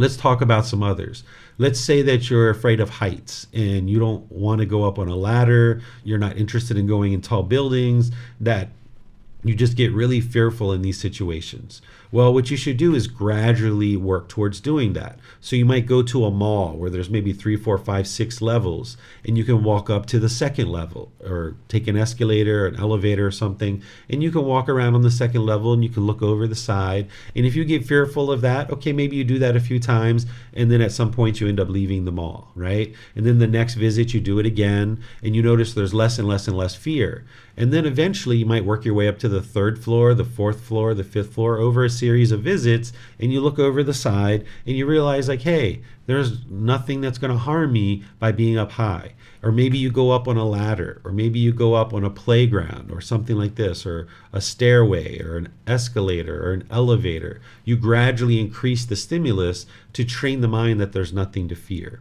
B: Let's talk about some others. Let's say that you're afraid of heights and you don't want to go up on a ladder. You're not interested in going in tall buildings, that you just get really fearful in these situations. Well, what you should do is gradually work towards doing that. So you might go to a mall where there's maybe 3, 4, 5, 6 levels, and you can walk up to the second level or take an escalator, an elevator or something, and you can walk around on the second level and you can look over the side. And if you get fearful of that, okay, maybe you do that a few times, and then at some point you end up leaving the mall, right? And then the next visit you do it again, and you notice there's less and less and less fear. And then eventually you might work your way up to the 3rd floor, the 4th floor, the 5th floor over a series of visits, and you look over the side and you realize like, hey, there's nothing that's going to harm me by being up high. Or maybe you go up on a ladder, or maybe you go up on a playground or something like this, or a stairway or an escalator or an elevator. You gradually increase the stimulus to train the mind that there's nothing to fear.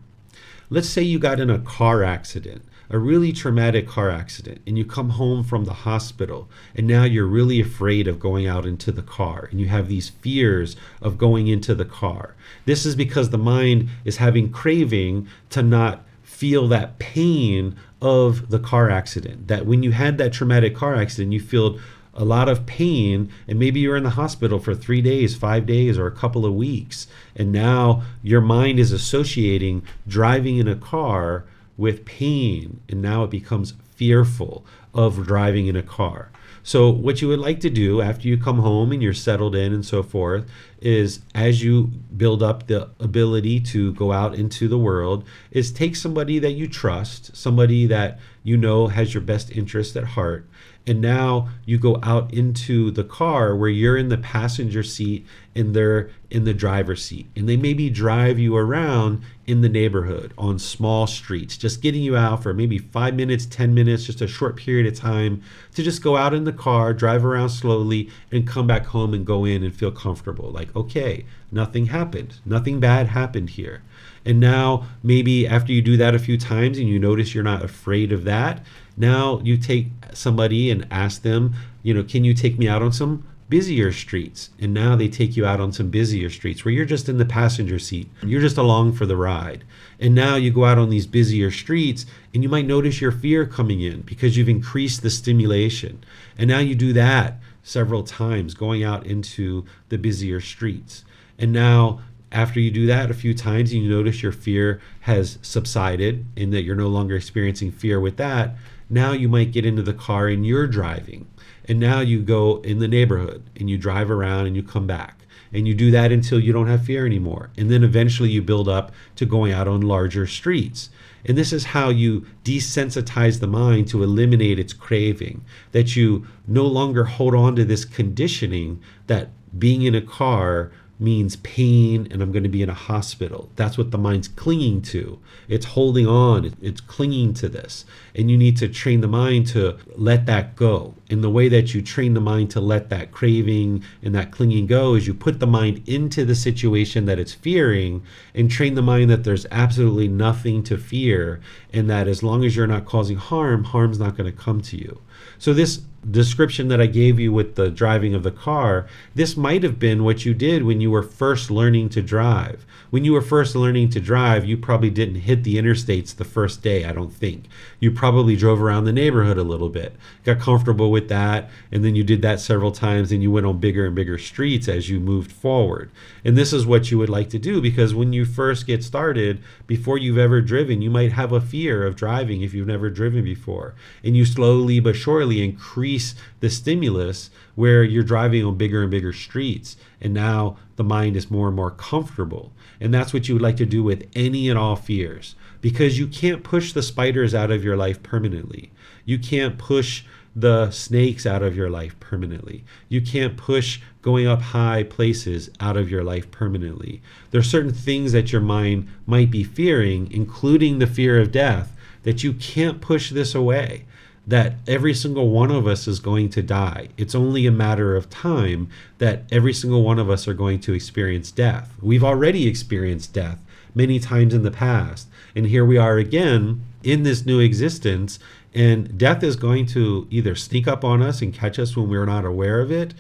B: Let's say you got in a car accident, a really traumatic car accident, and you come home from the hospital, and now you're really afraid of going out into the car, and you have these fears of going into the car. This is because the mind is having craving to not feel that pain of the car accident. That when you had that traumatic car accident, you feel a lot of pain, and maybe you're in the hospital for 3 days, 5 days, or a couple of weeks, and now your mind is associating driving in a car with pain, and now it becomes fearful of driving in a car. So what you would like to do after you come home and you're settled in and so forth is, as you build up the ability to go out into the world, is take somebody that you trust, somebody that you know has your best interest at heart, and now you go out into the car where you're in the passenger seat and they're in the driver's seat. And they maybe drive you around in the neighborhood on small streets, just getting you out for maybe 5 minutes, 10 minutes, just a short period of time to just go out in the car, drive around slowly, and come back home and go in and feel comfortable. Like, okay, nothing happened. Nothing bad happened here. And now maybe after you do that a few times and you notice you're not afraid of that, now you take somebody and ask them, can you take me out on some busier streets? And now they take you out on some busier streets where you're just in the passenger seat. You're just along for the ride. And now you go out on these busier streets and you might notice your fear coming in because you've increased the stimulation. And now you do that several times, going out into the busier streets. And now after you do that a few times and you notice your fear has subsided and that you're no longer experiencing fear with that, now you might get into the car and you're driving. And now you go in the neighborhood and you drive around and you come back. And you do that until you don't have fear anymore. And then eventually you build up to going out on larger streets. And this is how you desensitize the mind to eliminate its craving, that you no longer hold on to this conditioning that being in a car means pain and I'm going to be in a hospital. That's what the mind's clinging to. It's holding on. It's clinging to this. And you need to train the mind to let that go. And the way that you train the mind to let that craving and that clinging go is you put the mind into the situation that it's fearing and train the mind that there's absolutely nothing to fear, and that as long as you're not causing harm, harm's not going to come to you. So this description that I gave you with the driving of the car, this might have been what you did when you were first learning to drive. When you were first learning to drive, you probably didn't hit the interstates the first day, I don't think. You probably drove around the neighborhood a little bit, got comfortable with that, and then you did that several times and you went on bigger and bigger streets as you moved forward. And this is what you would like to do, because when you first get started, before you've ever driven, you might have a fear of driving if you've never driven before. And you slowly but surely increase the stimulus where you're driving on bigger and bigger streets, and now the mind is more and more comfortable. And that's what you would like to do with any and all fears, because you can't push the spiders out of your life permanently. You can't push the snakes out of your life permanently. You can't push going up high places out of your life permanently. There are certain things that your mind might be fearing, including the fear of death, that you can't push this away. That every single one of us is going to die. It's only a matter of time that every single one of us are going to experience death. We've already experienced death many times in the past. And here we are again in this new existence. And death is going to either sneak up on us and catch us when we're not aware of it,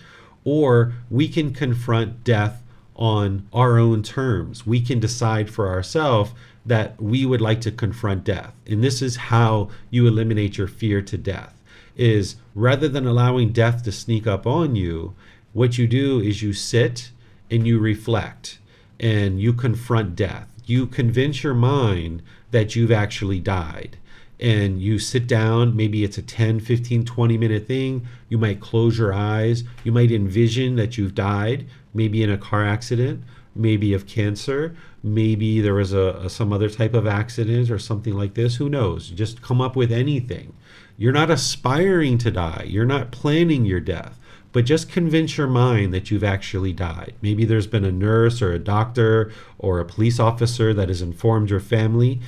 B: or we can confront death on our own terms. We can decide for ourselves that we would like to confront death. And this is how you eliminate your fear to death, is rather than allowing death to sneak up on you, what you do is you sit and you reflect and you confront death. You convince your mind that you've actually died. And you sit down, maybe it's a 10, 15, 20-minute thing. You might close your eyes. You might envision that you've died, maybe in a car accident, maybe of cancer, maybe there was some other type of accident or something like this. Who knows? Just come up with anything. You're not aspiring to die. You're not planning your death, but just convince your mind that you've actually died. Maybe there's been a nurse or a doctor or a police officer that has informed your family,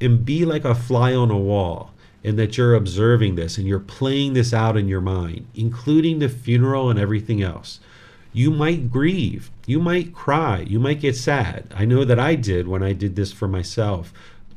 B: and be like a fly on a wall, and that you're observing this and you're playing this out in your mind, including the funeral and everything else. You might grieve, you might cry, you might get sad. I know that I did when I did this for myself,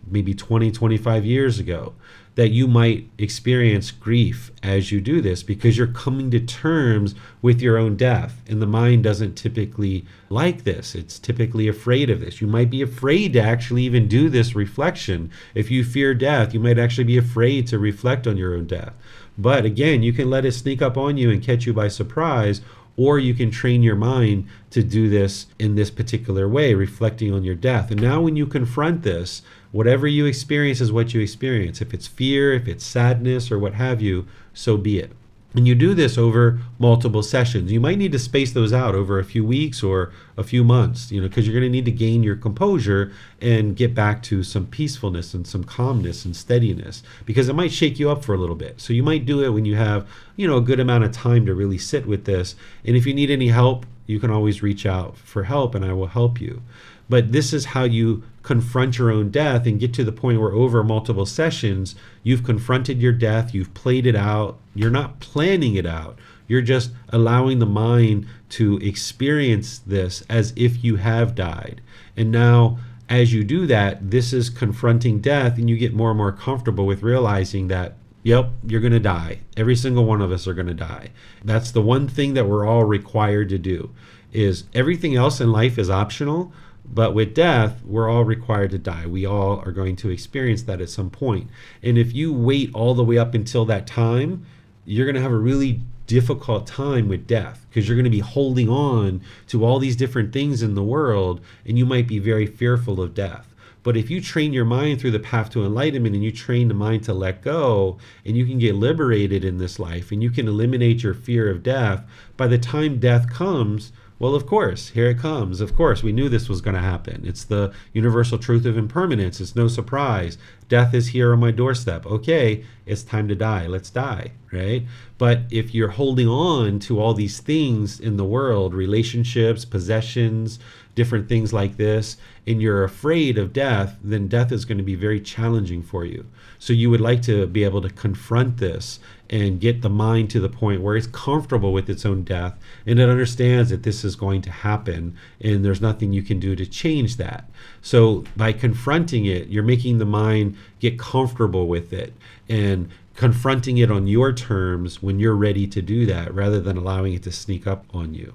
B: maybe 20, 25 years ago, that you might experience grief as you do this because you're coming to terms with your own death. And the mind doesn't typically like this. It's typically afraid of this. You might be afraid to actually even do this reflection. If you fear death, you might actually be afraid to reflect on your own death. But again, you can let it sneak up on you and catch you by surprise, or you can train your mind to do this in this particular way, reflecting on your death. And now when you confront this, whatever you experience is what you experience. If it's fear, if it's sadness, or what have you, so be it. And you do this over multiple sessions. You might need to space those out over a few weeks or a few months, because you're going to need to gain your composure and get back to some peacefulness and some calmness and steadiness, because it might shake you up for a little bit. So you might do it when you have, a good amount of time to really sit with this. And if you need any help, you can always reach out for help and I will help you. But this is how you confront your own death and get to the point where over multiple sessions, you've confronted your death, you've played it out, you're not planning it out. You're just allowing the mind to experience this as if you have died. And now, as you do that, this is confronting death, and you get more and more comfortable with realizing that, yep, you're going to die. Every single one of us are going to die. That's the one thing that we're all required to do. Is everything else in life is optional. But with death, we're all required to die. We all are going to experience that at some point. And if you wait all the way up until that time, you're going to have a really difficult time with death, because you're going to be holding on to all these different things in the world, and you might be very fearful of death. But if you train your mind through the path to enlightenment, and you train the mind to let go, and you can get liberated in this life, and you can eliminate your fear of death, by the time death comes, well, of course, here it comes. Of course, we knew this was going to happen. It's the universal truth of impermanence. It's no surprise. Death is here on my doorstep. Okay, it's time to die. Let's die, right? But if you're holding on to all these things in the world, relationships, possessions, different things like this, and you're afraid of death, then death is going to be very challenging for you. So you would like to be able to confront this and get the mind to the point where it's comfortable with its own death, and it understands that this is going to happen and there's nothing you can do to change that. So by confronting it, you're making the mind get comfortable with it and confronting it on your terms when you're ready to do that, rather than allowing it to sneak up on you.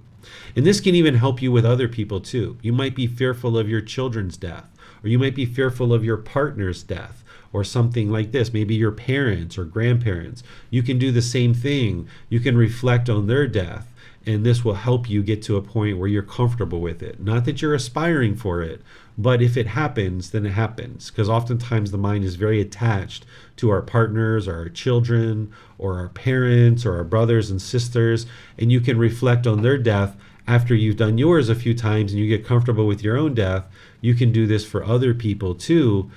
B: And this can even help you with other people too. You might be fearful of your children's death, or you might be fearful of your partner's death, or something like this, maybe your parents or grandparents. You can do the same thing. You can reflect on their death, and this will help you get to a point where you're comfortable with it. Not that you're aspiring for it, but if it happens, then it happens. Because oftentimes the mind is very attached to our partners or our children or our parents or our brothers and sisters, and you can reflect on their death after you've done yours a few times and you get comfortable with your own death. You can do this for other people too,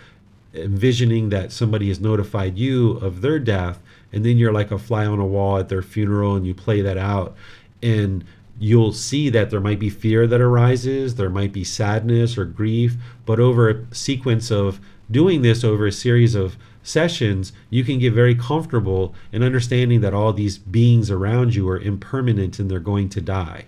B: envisioning that somebody has notified you of their death, and then you're like a fly on a wall at their funeral and you play that out, and you'll see that there might be fear that arises, there might be sadness or grief, but over a sequence of doing this over a series of sessions, you can get very comfortable in understanding that all these beings around you are impermanent and they're going to die.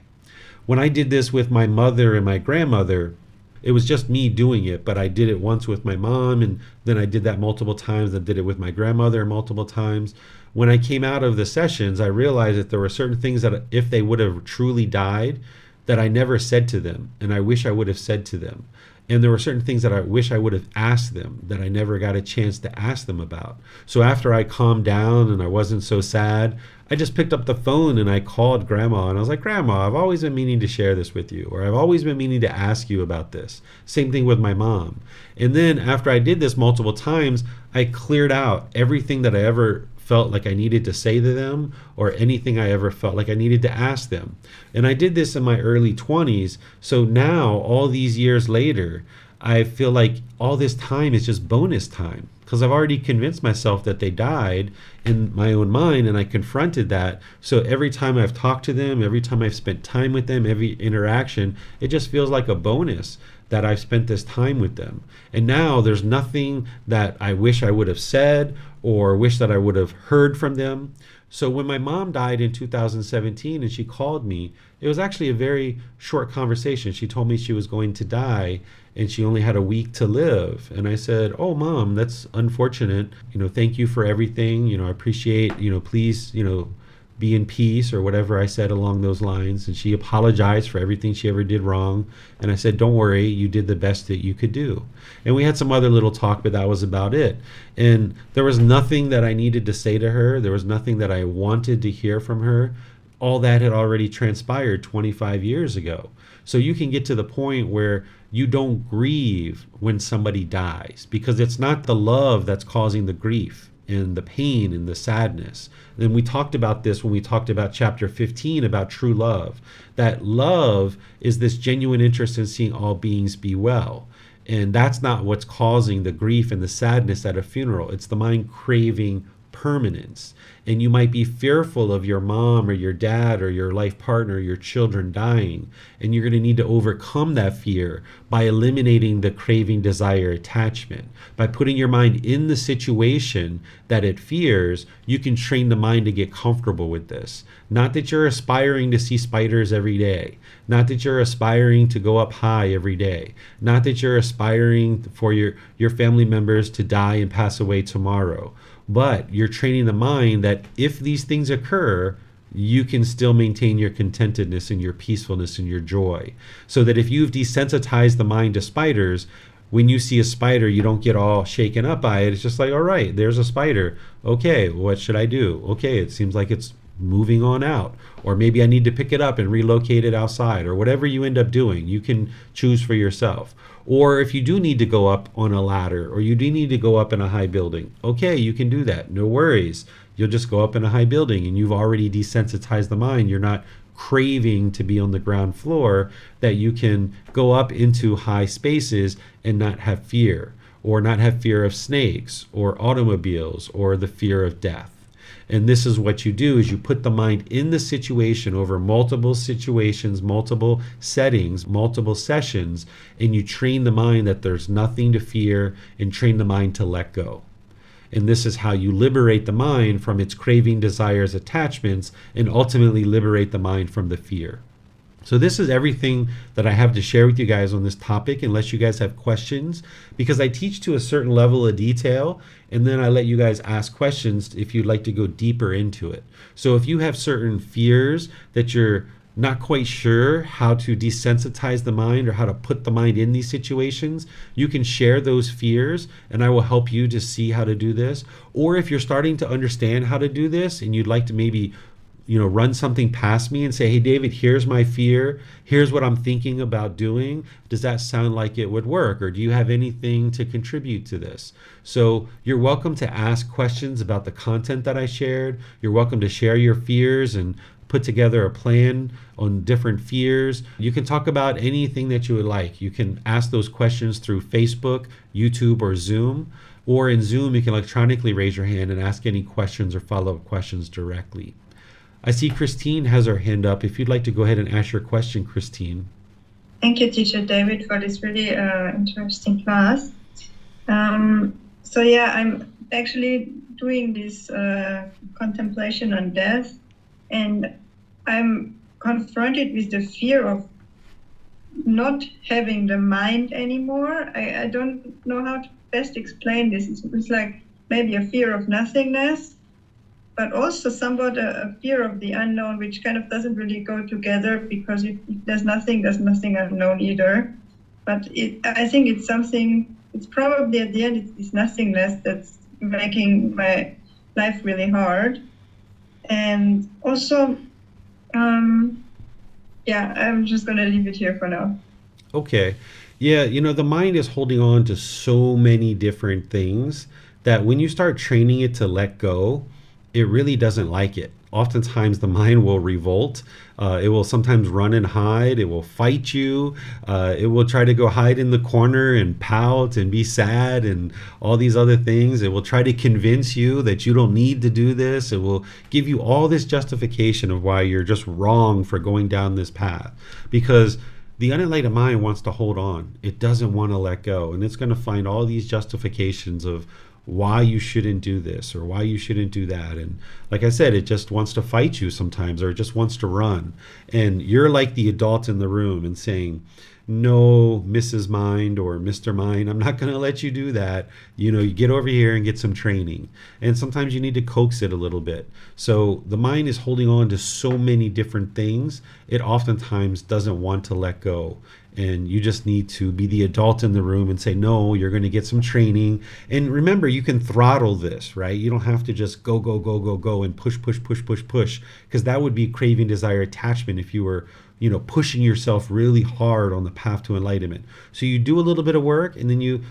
B: When I did this with my mother and my grandmother, it was just me doing it, but I did it once with my mom, and then I did that multiple times. I did it with my grandmother multiple times. When I came out of the sessions, I realized that there were certain things that if they would have truly died, that I never said to them, and I wish I would have said to them. And there were certain things that I wish I would have asked them that I never got a chance to ask them about. So after I calmed down and I wasn't so sad, I just picked up the phone and I called Grandma, and I was like, Grandma, I've always been meaning to share this with you, or I've always been meaning to ask you about this. Same thing with my mom. And then after I did this multiple times, I cleared out everything that I ever felt like I needed to say to them, or anything I ever felt like I needed to ask them. And I did this in my early 20s. So now, all these years later, I feel like all this time is just bonus time, because I've already convinced myself that they died in my own mind, and I confronted that. So every time I've talked to them, every time I've spent time with them, every interaction, it just feels like a bonus that I've spent this time with them. And now there's nothing that I wish I would have said or wish that I would have heard from them. So when my mom died in 2017 and she called me, it was actually a very short conversation. She told me she was going to die and she only had a week to live. And I said, oh, Mom, that's unfortunate. Thank you for everything. I appreciate, please, be in peace, or whatever I said along those lines. And she apologized for everything she ever did wrong. And I said, don't worry, you did the best that you could do. And we had some other little talk, but that was about it. And there was nothing that I needed to say to her. There was nothing that I wanted to hear from her. All that had already transpired 25 years ago. So you can get to the point where you don't grieve when somebody dies, because it's not the love that's causing the grief and the pain and the sadness. And we talked about this when we talked about chapter 15 about true love, that love is this genuine interest in seeing all beings be well. And that's not what's causing the grief and the sadness at a funeral. It's the mind craving permanence. And you might be fearful of your mom or your dad or your life partner, your children dying. And you're going to need to overcome that fear by eliminating the craving, desire, attachment. By putting your mind in the situation that it fears, you can train the mind to get comfortable with this. Not that you're aspiring to see spiders every day. Not that you're aspiring to go up high every day. Not that you're aspiring for your family members to die and pass away tomorrow. But you're training the mind that if these things occur, you can still maintain your contentedness and your peacefulness and your joy. So that if you've desensitized the mind to spiders, when you see a spider, you don't get all shaken up by it. It's just like, all right, there's a spider. Okay, what should I do? Okay, it seems like it's moving on out. Or maybe I need to pick it up and relocate it outside, or whatever you end up doing. You can choose for yourself. Or if you do need to go up on a ladder, or you do need to go up in a high building, okay, you can do that. No worries. You'll just go up in a high building, and you've already desensitized the mind. You're not craving to be on the ground floor, that you can go up into high spaces and not have fear, or not have fear of snakes or automobiles or the fear of death. And this is what you do, is you put the mind in the situation over multiple situations, multiple settings, multiple sessions, and you train the mind that there's nothing to fear, and train the mind to let go. And this is how you liberate the mind from its craving, desires, attachments, and ultimately liberate the mind from the fear. So this is everything that I have to share with you guys on this topic, unless you guys have questions, because I teach to a certain level of detail, and then I let you guys ask questions if you'd like to go deeper into it. So if you have certain fears that you're not quite sure how to desensitize the mind or how to put the mind in these situations, you can share those fears and I will help you to see how to do this. Or if you're starting to understand how to do this and you'd like to maybe run something past me and say, hey, David, here's my fear. Here's what I'm thinking about doing. Does that sound like it would work? Or do you have anything to contribute to this? So you're welcome to ask questions about the content that I shared. You're welcome to share your fears and put together a plan on different fears. You can talk about anything that you would like. You can ask those questions through Facebook, YouTube, or Zoom. Or in Zoom, you can electronically raise your hand and ask any questions or follow-up questions directly. I see Christine has her hand up. If you'd like to go ahead and ask your question, Christine.
C: Thank you, Teacher David, for this really interesting class. I'm actually doing this contemplation on death, and I'm confronted with the fear of not having the mind anymore. I don't know how to best explain this. It's like maybe a fear of nothingness, but also somewhat a fear of the unknown, which kind of doesn't really go together, because if there's nothing unknown either. But I think it's probably at the end, it's this nothingness that's making my life really hard. And also, I'm just going to leave it here for now.
B: Okay. Yeah, the mind is holding on to so many different things that when you start training it to let go, it really doesn't like it. Oftentimes the mind will revolt. It will sometimes run and hide. It will fight you. It will try to go hide in the corner and pout and be sad and all these other things. It will try to convince you that you don't need to do this. It will give you all this justification of why you're just wrong for going down this path, because the unenlightened mind wants to hold on. It doesn't want to let go. And it's going to find all these justifications of why you shouldn't do this or why you shouldn't do that. And like I said, it just wants to fight you sometimes, or it just wants to run. And you're like the adult in the room and saying, no, Mrs. Mind or Mr. Mind, I'm not going to let you do that. You get over here and get some training. And sometimes you need to coax it a little bit. So the mind is holding on to so many different things, it oftentimes doesn't want to let go. And you just need to be the adult in the room and say, no, you're going to get some training. And remember, you can throttle this, right? You don't have to just go, go, go, go, go and push, push, push, push, push, because that would be craving, desire, attachment if you were pushing yourself really hard on the path to enlightenment. So you do a little bit of work, and then you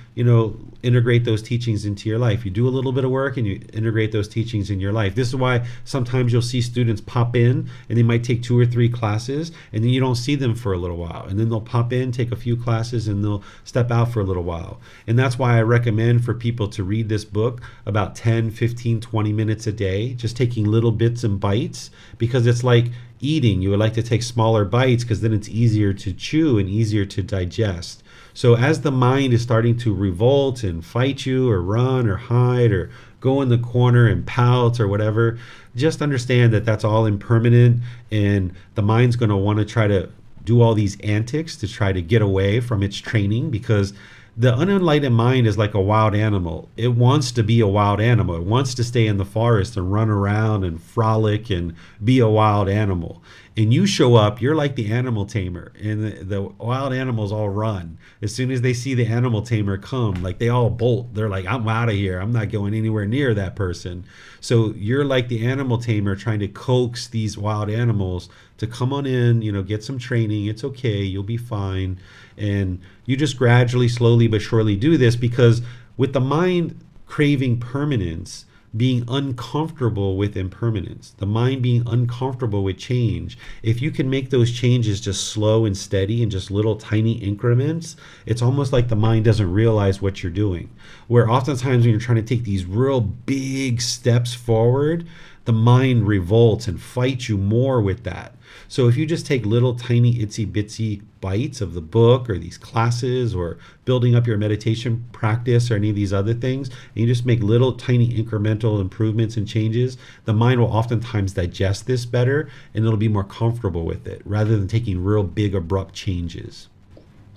B: integrate those teachings into your life. You do a little bit of work and you integrate those teachings in your life. This is why sometimes you'll see students pop in and they might take 2 or 3 classes, and then you don't see them for a little while. And then they'll pop in, take a few classes, and they'll step out for a little while. And that's why I recommend for people to read this book about 10, 15, 20 minutes a day, just taking little bits and bites, because it's like eating. You would like to take smaller bites because then it's easier to chew and easier to digest. So as the mind is starting to revolt and fight you or run or hide or go in the corner and pout or whatever, just understand that that's all impermanent, and the mind's going to want to try to do all these antics to try to get away from its training, because the unenlightened mind is like a wild animal. It wants to be a wild animal. It wants to stay in the forest and run around and frolic and be a wild animal. And you show up, you're like the animal tamer, and the wild animals all run. As soon as they see the animal tamer come, like they all bolt. They're like, I'm out of here. I'm not going anywhere near that person. So you're like the animal tamer trying to coax these wild animals to come on in, get some training. It's okay. You'll be fine. And you just gradually, slowly but surely do this, because with the mind craving permanence, being uncomfortable with impermanence, the mind being uncomfortable with change, if you can make those changes just slow and steady and just little tiny increments, it's almost like the mind doesn't realize what you're doing. Where oftentimes when you're trying to take these real big steps forward, the mind revolts and fights you more with that. So if you just take little tiny itsy bitsy bites of the book or these classes or building up your meditation practice or any of these other things, and you just make little tiny incremental improvements and changes, the mind will oftentimes digest this better and it'll be more comfortable with it rather than taking real big abrupt changes.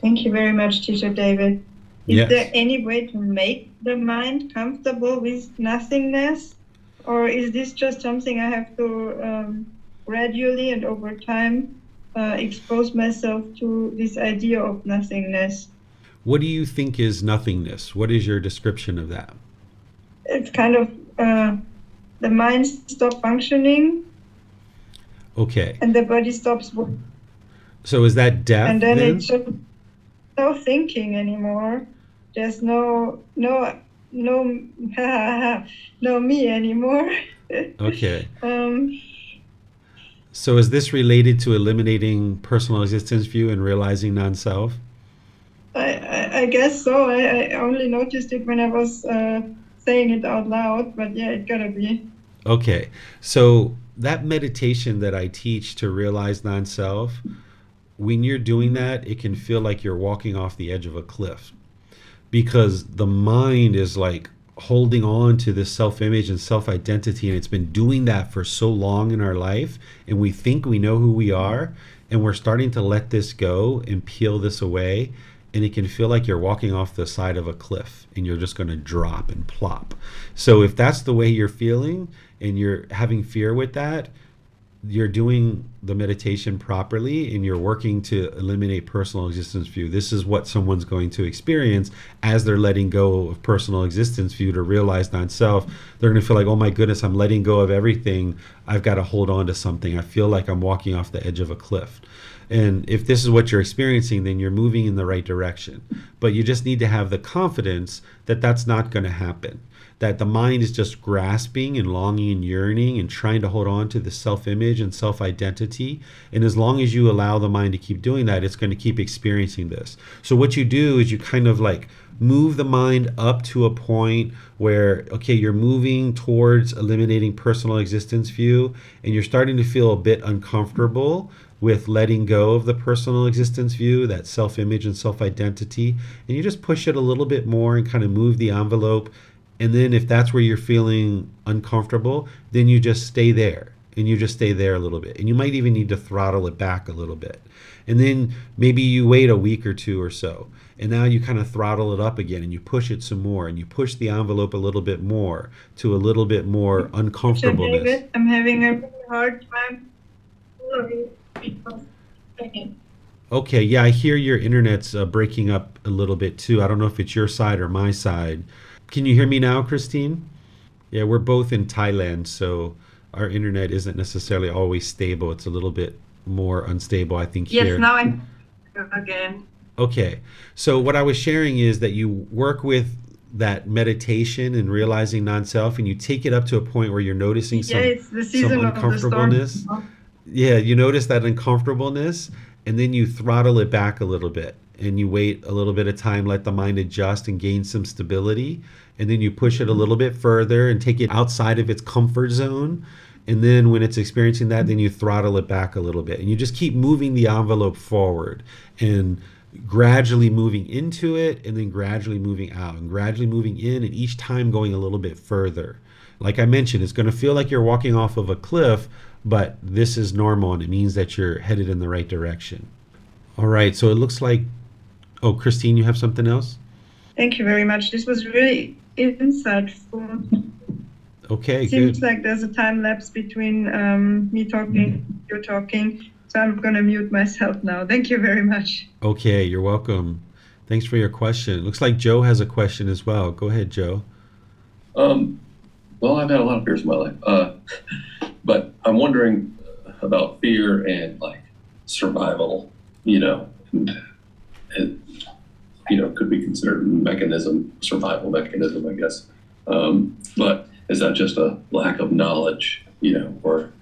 C: Thank you very much, Teacher David. Is
B: Yes.
C: there any way to make the mind comfortable with nothingness? Or is this just something I have to gradually and over time expose myself to this idea of nothingness?
B: What do you think is nothingness? What is your description of that?
C: It's kind of the mind stops functioning.
B: Okay.
C: And the body stops working.
B: So is that death?
C: And then it's just no thinking anymore. There's no me anymore.
B: Okay. So is this related to eliminating personal existence view and realizing non-self?
C: I guess so. I only noticed it when I was saying it out loud, but yeah, it gotta be.
B: Okay. So that meditation that I teach to realize non-self, when you're doing that, it can feel like you're walking off the edge of a cliff, because the mind is like holding on to this self-image and self-identity, and it's been doing that for so long in our life, and we think we know who we are, and we're starting to let this go and peel this away, and it can feel like you're walking off the side of a cliff and you're just going to drop and plop. So if that's the way you're feeling and you're having fear with that, you're doing the meditation properly and you're working to eliminate personal existence view. This is what someone's going to experience as they're letting go of personal existence view to realize non-self. They're going to feel like, oh my goodness, I'm letting go of everything. I've got to hold on to something. I feel like I'm walking off the edge of a cliff. And if this is what you're experiencing, then you're moving in the right direction. But you just need to have the confidence that that's not going to happen. That the mind is just grasping and longing and yearning and trying to hold on to the self-image and self-identity. And as long as you allow the mind to keep doing that, it's going to keep experiencing this. So what you do is you kind of like move the mind up to a point where, okay, you're moving towards eliminating personal existence view, and you're starting to feel a bit uncomfortable with letting go of the personal existence view, that self-image and self-identity. And you just push it a little bit more and kind of move the envelope. And then if that's where you're feeling uncomfortable, then you just stay there and you just stay there a little bit. And you might even need to throttle it back a little bit. And then maybe you wait a week or two or so. And now you kind of throttle it up again and you push it some more and you push the envelope a little bit more to a little bit more uncomfortableness.
C: David, I'm having a really hard time.
B: Okay, yeah, I hear your internet's breaking up a little bit too. I don't know if it's your side or my side. Can you hear me now, Christine? Yeah, we're both in Thailand, so our internet isn't necessarily always stable. It's a little bit more unstable, I think, here.
C: Yes, now I'm again.
B: Okay, so what I was sharing is that you work with that meditation and realizing non-self, and you take it up to a point where you're noticing
C: it's the season
B: some
C: of the
B: uncomfortableness.
C: storm.
B: Yeah, you notice that uncomfortableness, and then you throttle it back a little bit, and you wait a little bit of time, let the mind adjust and gain some stability, and then you push it a little bit further and take it outside of its comfort zone. And then when it's experiencing that, then you throttle it back a little bit, and you just keep moving the envelope forward and gradually moving into it, and then gradually moving out and gradually moving in, and each time going a little bit further. Like I mentioned, it's going to feel like you're walking off of a cliff, but this is normal, and it means that you're headed in the right direction. All right, so it looks like, oh, Christine, you have something else?
C: Thank you very much. This was really insightful.
B: Okay,
C: Seems
B: good.
C: like there's a time lapse between me talking, you talking. So I'm going to mute myself now. Thank you very much.
B: Okay, you're welcome. Thanks for your question. It looks like Joe has a question as well. Go ahead, Joe.
D: Well, I've had a lot of fears in my life, but I'm wondering about fear and like survival. And could be considered a survival mechanism, I guess. But is that just a lack of knowledge, or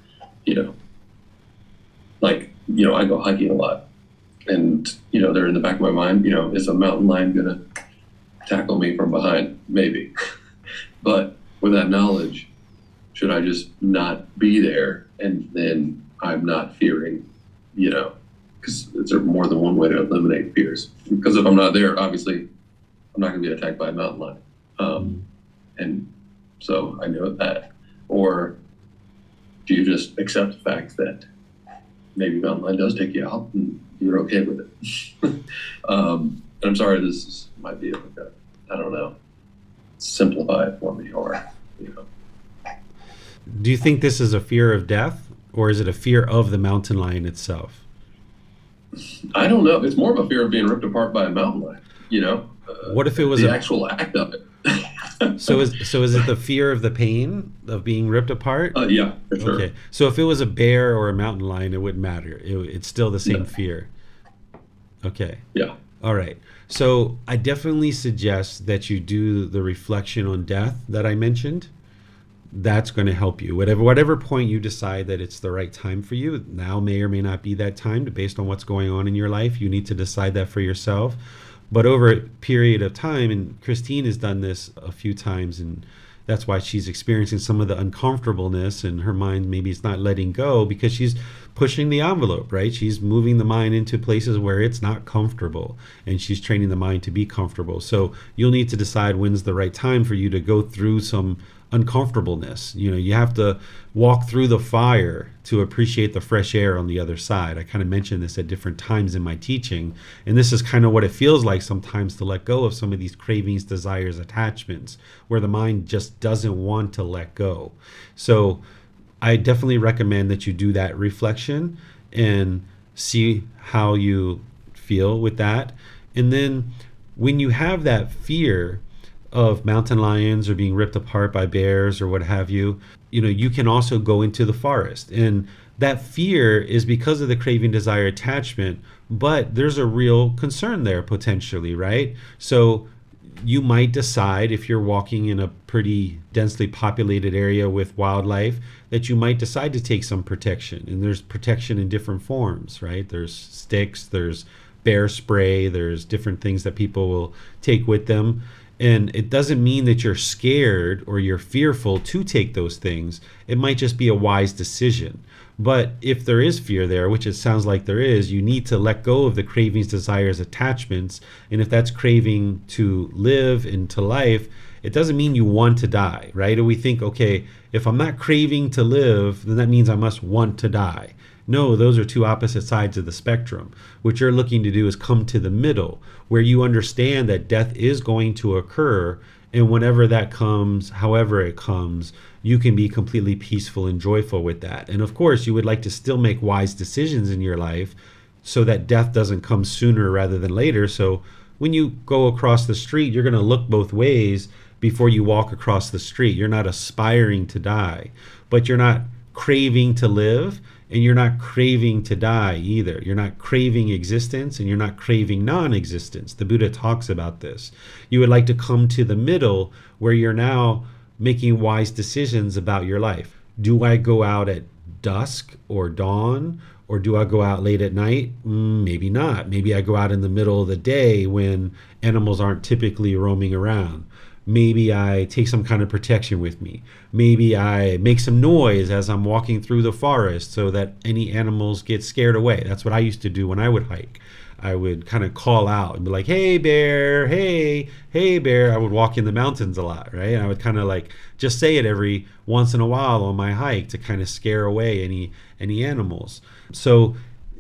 D: I go hiking a lot, and they're in the back of my mind. Is a mountain lion gonna tackle me from behind? Maybe. But with that knowledge, should I just not be there, and then I'm not fearing? Because there's more than one way to eliminate fears. Because if I'm not there, obviously, I'm not going to be attacked by a mountain lion. And so I know that. Or do you just accept the fact that maybe mountain lion does take you out and you're okay with it? And I'm sorry, might be I don't know, simplify it for me, or.
B: Do you think this is a fear of death, or is it a fear of the mountain lion itself?
D: I don't know. It's more of a fear of being ripped apart by a mountain lion.
B: What if it was
D: the actual act of it?
B: So is it the fear of the pain of being ripped apart?
D: Yeah, for sure.
B: Okay. So if it was a bear or a mountain lion, it wouldn't matter. It's still the same fear. Okay.
D: Yeah.
B: All right. So I definitely suggest that you do the reflection on death that I mentioned. That's going to help you. Whatever point you decide that it's the right time for you, now may or may not be that time based on what's going on in your life. You need to decide that for yourself. But over a period of time, and Christine has done this a few times, and that's why she's experiencing some of the uncomfortableness, and her mind maybe it's not letting go because she's pushing the envelope, right? She's moving the mind into places where it's not comfortable, and she's training the mind to be comfortable. So you'll need to decide when's the right time for you to go through some uncomfortableness. You have to walk through the fire to appreciate the fresh air on the other side. I kind of mentioned this at different times in my teaching, and this is kind of what it feels like sometimes to let go of some of these cravings, desires, attachments, where the mind just doesn't want to let go. So I definitely recommend that you do that reflection and see how you feel with that. And then when you have that fear of mountain lions or being ripped apart by bears or what have you, you can also go into the forest. And that fear is because of the craving, desire, attachment, but there's a real concern there potentially, right? So you might decide, if you're walking in a pretty densely populated area with wildlife, that you might decide to take some protection. And there's protection in different forms, right? There's sticks, there's bear spray, there's different things that people will take with them. And it doesn't mean that you're scared or you're fearful to take those things. It might just be a wise decision. But if there is fear there, which it sounds like there is, you need to let go of the cravings, desires, attachments. And if that's craving to live and to life, It doesn't mean you want to die, right? Or we think, okay, if I'm not craving to live, then that means I must want to die. No, those are two opposite sides of the spectrum. What you're looking to do is come to the middle, where you understand that death is going to occur, and whenever that comes, however it comes, you can be completely peaceful and joyful with that. And of course, you would like to still make wise decisions in your life so that death doesn't come sooner rather than later. So when you go across the street, you're going to look both ways before you walk across the street. You're not aspiring to die, but you're not craving to live, and you're not craving to die either. You're not craving existence, and you're not craving non-existence. The Buddha talks about this. You would like to come to the middle where you're now making wise decisions about your life. Do I go out at dusk or dawn, or do I go out late at night? Maybe not. Maybe I go out in the middle of the day when animals aren't typically roaming around. Maybe I take some kind of protection with me. Maybe I make some noise as I'm walking through the forest so that any animals get scared away. That's what I used to do when I would hike. I would kind of call out and be like, hey bear, hey bear. I would walk in the mountains a lot, right? And I would kind of like just say it every once in a while on my hike to kind of scare away any animals. So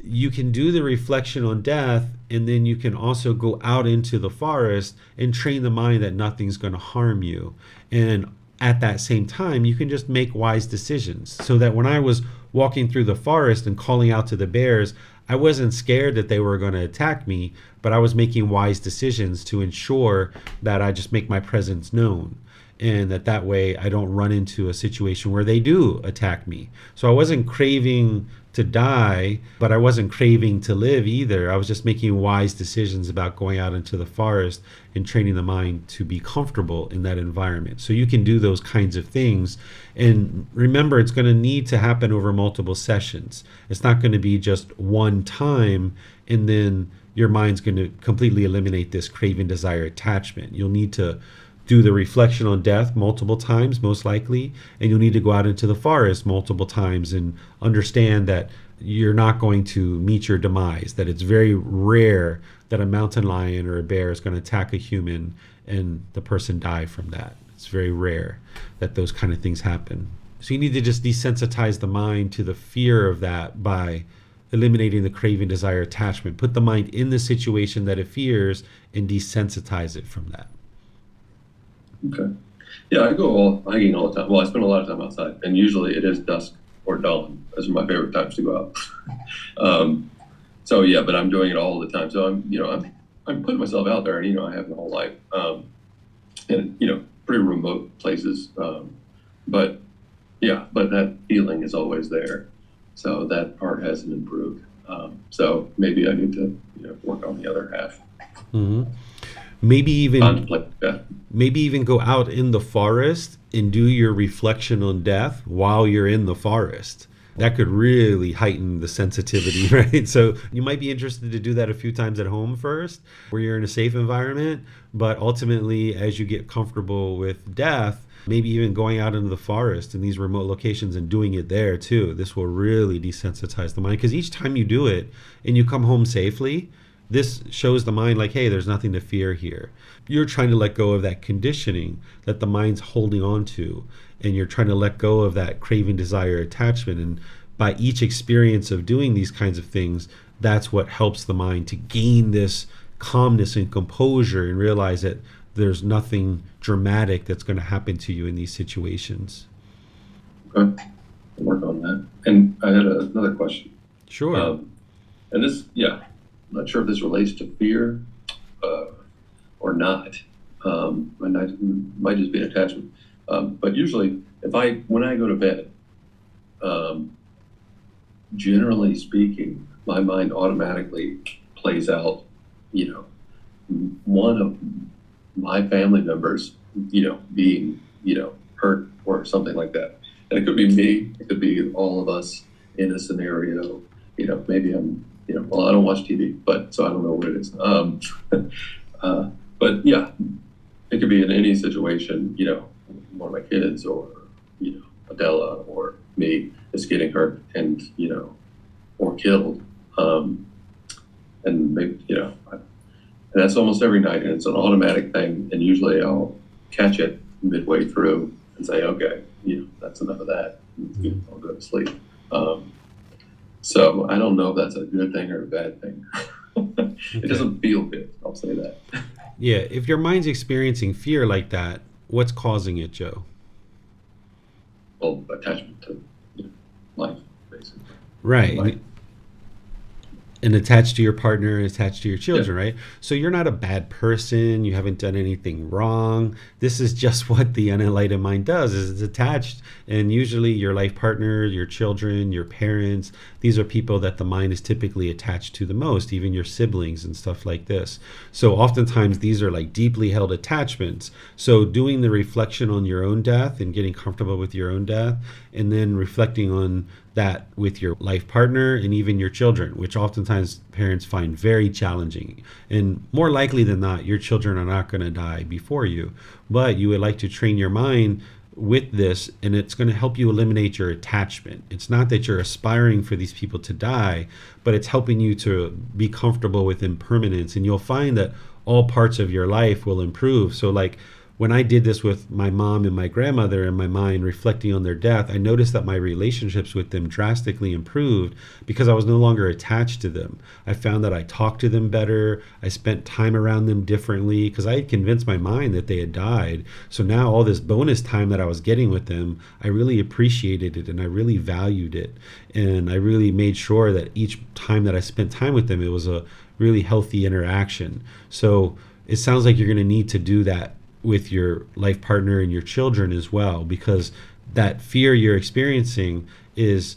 B: you can do the reflection on death, and then you can also go out into the forest and train the mind that nothing's going to harm you. And at that same time, you can just make wise decisions. So that when I was walking through the forest and calling out to the bears, I wasn't scared that they were going to attack me, but I was making wise decisions to ensure that I just make my presence known, and that way I don't run into a situation where they do attack me. So I wasn't craving to die, but I wasn't craving to live either. I was just making wise decisions about going out into the forest and training the mind to be comfortable in that environment. So you can do those kinds of things. And remember, it's going to need to happen over multiple sessions. It's not going to be just one time and then your mind's going to completely eliminate this craving, desire, attachment. You'll need to do the reflection on death multiple times, most likely, and you'll need to go out into the forest multiple times and understand that you're not going to meet your demise, that it's very rare that a mountain lion or a bear is going to attack a human and the person die from that. It's very rare that those kind of things happen. So you need to just desensitize the mind to the fear of that by eliminating the craving, desire, attachment. Put the mind in the situation that it fears and desensitize it from that.
D: Okay. Yeah, I go hiking all the time. Well, I spend a lot of time outside, and usually it is dusk or dawn. Those are my favorite times to go out. So yeah, but I'm doing it all the time. So I'm putting myself out there, and I have my whole life, and pretty remote places. But that feeling is always there. So that part hasn't improved. So maybe I need to work on the other half.
B: Mm-hmm. Maybe even go out in the forest and do your reflection on death while you're in the forest. That could really heighten the sensitivity, right? So you might be interested to do that a few times at home first, where you're in a safe environment. But ultimately, as you get comfortable with death, maybe even going out into the forest in these remote locations and doing it there too. This will really desensitize the mind, because each time you do it and you come home safely, this shows the mind like, hey, there's nothing to fear here. You're trying to let go of that conditioning that the mind's holding on to, and you're trying to let go of that craving, desire, attachment. And by each experience of doing these kinds of things, that's what helps the mind to gain this calmness and composure and realize that there's nothing dramatic that's going to happen to you in these situations.
D: Okay, I'll work on that. And I had another question.
B: Sure.
D: And this, I'm not sure if this relates to fear or not. And I might just be an attachment. But usually, when I go to bed, generally speaking, my mind automatically plays out, one of my family members, being, hurt or something like that. And it could be me, it could be all of us in a scenario, maybe I'm, well, I don't watch TV, but so I don't know what it is. But yeah, it could be in any situation, one of my kids or, Adela or me is getting hurt and, or killed. And maybe, and that's almost every night, and it's an automatic thing. And usually I'll catch it midway through and say, okay, that's enough of that. I'll go to sleep. So I don't know if that's a good thing or a bad thing. It doesn't feel good, I'll say that.
B: Yeah, if your mind's experiencing fear like that, what's causing it, Joe?
D: Well, attachment to life, basically.
B: Right.
D: Life.
B: And attached to your partner, attached to your children, right? So you're not a bad person. You haven't done anything wrong. This is just what the unenlightened mind does, is it's attached. And usually your life partner, your children, your parents, these are people that the mind is typically attached to the most, even your siblings and stuff like this. So oftentimes these are like deeply held attachments. So doing the reflection on your own death and getting comfortable with your own death, and then reflecting on that with your life partner and even your children, which oftentimes parents find very challenging. And more likely than not, your children are not going to die before you, but you would like to train your mind with this, and it's going to help you eliminate your attachment. It's not that you're aspiring for these people to die, but it's helping you to be comfortable with impermanence, and you'll find that all parts of your life will improve. So like when I did this with my mom and my grandmother in my mind, reflecting on their death, I noticed that my relationships with them drastically improved because I was no longer attached to them. I found that I talked to them better. I spent time around them differently because I had convinced my mind that they had died. So now all this bonus time that I was getting with them, I really appreciated it and I really valued it. And I really made sure that each time that I spent time with them, it was a really healthy interaction. So it sounds like you're going to need to do that with your life partner and your children as well, because that fear you're experiencing is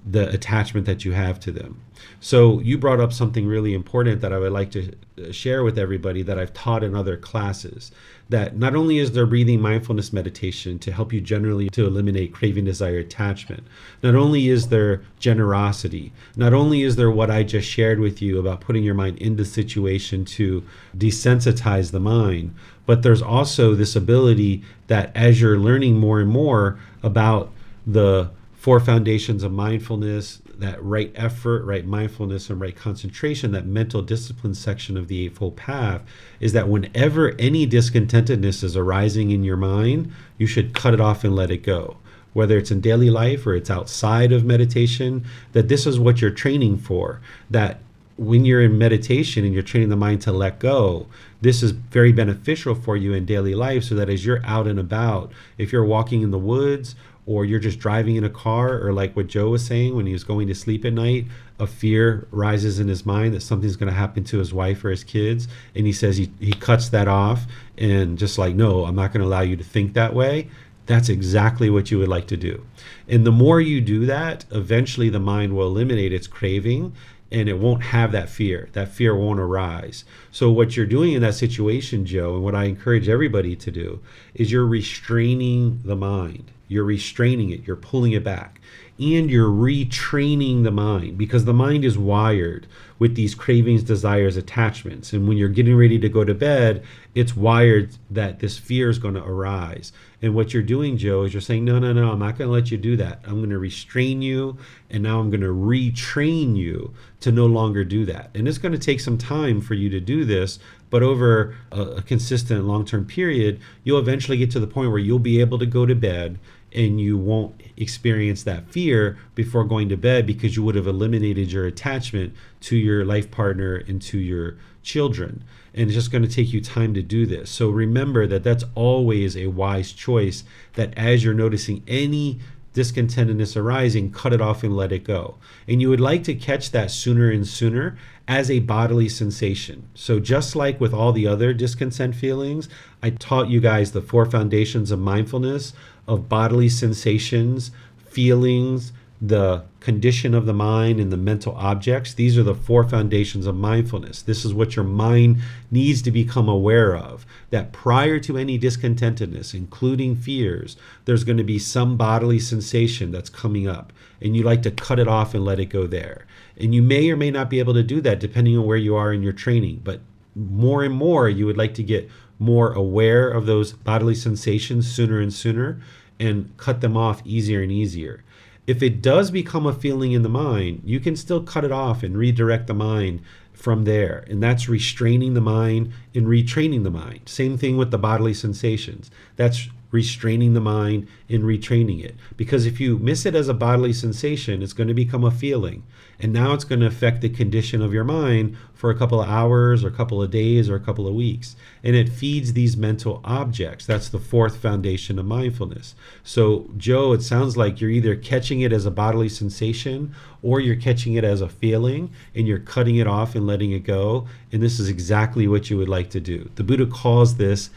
B: the attachment that you have to them. So you brought up something really important that I would like to share with everybody that I've taught in other classes, that not only is there breathing mindfulness meditation to help you generally to eliminate craving, desire, attachment, not only is there generosity, not only is there what I just shared with you about putting your mind in the situation to desensitize the mind, but there's also this ability that as you're learning more and more about the 4 foundations of mindfulness, that right effort, right mindfulness, and right concentration, that mental discipline section of the Eightfold Path, is that whenever any discontentedness is arising in your mind, you should cut it off and let it go. Whether it's in daily life or it's outside of meditation, that this is what you're training for, that when you're in meditation and you're training the mind to let go, this is very beneficial for you in daily life, so that as you're out and about, if you're walking in the woods or you're just driving in a car, or like what Joe was saying, when he was going to sleep at night, a fear rises in his mind that something's going to happen to his wife or his kids, and he says he cuts that off and just like, no, I'm not going to allow you to think that way. That's exactly what you would like to do. And the more you do that, eventually the mind will eliminate its craving and it won't have that fear. That fear won't arise. So what you're doing in that situation, Joe, and what I encourage everybody to do, is you're restraining the mind. You're restraining it. You're pulling it back. And you're retraining the mind, because the mind is wired with these cravings, desires, attachments. And when you're getting ready to go to bed, it's wired that this fear is going to arise. And what you're doing, Joe, is you're saying, no, I'm not going to let you do that. I'm going to restrain you, and now I'm going to retrain you to no longer do that. And it's going to take some time for you to do this, but over a consistent long-term period, you'll eventually get to the point where you'll be able to go to bed and you won't experience that fear before going to bed, because you would have eliminated your attachment to your life partner and to your children. And it's just going to take you time to do this. So remember that that's always a wise choice, that as you're noticing any discontentedness arising, cut it off and let it go. And you would like to catch that sooner and sooner as a bodily sensation. So just like with all the other discontent feelings, I taught you guys the 4 foundations of mindfulness, of bodily sensations, feelings, the condition of the mind, and the mental objects. These are the 4 foundations of mindfulness. This is what your mind needs to become aware of, that prior to any discontentedness, including fears, there's going to be some bodily sensation that's coming up, and you like to cut it off and let it go there. And you may or may not be able to do that depending on where you are in your training, but more and more you would like to get more aware of those bodily sensations sooner and sooner, and cut them off easier and easier. If it does become a feeling in the mind, you can still cut it off and redirect the mind from there. And that's restraining the mind and retraining the mind. Same thing with the bodily sensations. That's restraining the mind and retraining it. Because if you miss it as a bodily sensation, it's going to become a feeling. And now it's going to affect the condition of your mind for a couple of hours or a couple of days or a couple of weeks. And it feeds these mental objects. That's the fourth foundation of mindfulness. So, Joe, it sounds like you're either catching it as a bodily sensation or you're catching it as a feeling and you're cutting it off and letting it go. And this is exactly what you would like to do. The Buddha calls this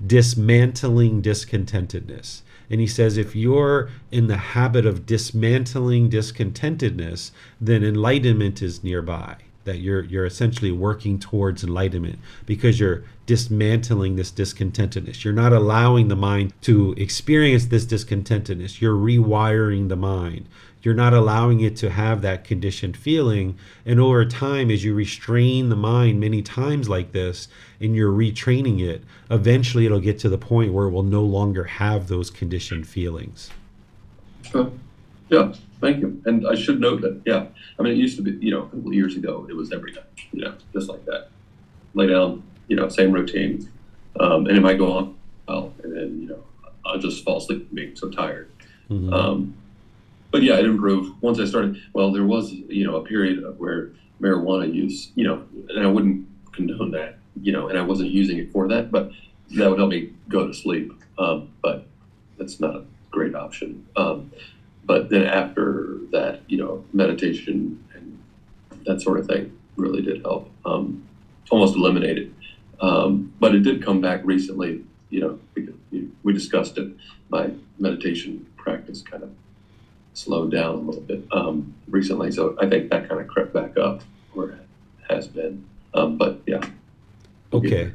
B: dismantling discontentedness. And he says if you're in the habit of dismantling discontentedness, then enlightenment is nearby. That you're essentially working towards enlightenment because you're dismantling this discontentedness. You're not allowing the mind to experience this discontentedness. You're rewiring the mind. You're not allowing it to have that conditioned feeling. And over time, as you restrain the mind many times like this, and you're retraining it, eventually it'll get to the point where it will no longer have those conditioned feelings.
D: Yeah, thank you. And I should note that, I mean, it used to be, a couple of years ago, it was every night, just like that. Lay down, same routine. And it might go on, and then, I'll just fall asleep being so tired. Mm-hmm. But yeah, it improved once I started. Well, there was, a period of where marijuana use, and I wouldn't condone that, and I wasn't using it for that, but that would help me go to sleep. But that's not a great option. But then after that, meditation and that sort of thing really did help, almost eliminate it. But it did come back recently, because we discussed it. My meditation practice kind of slowed down a little bit recently. So I think that kind of crept back up where it has been. But yeah.
B: Okay.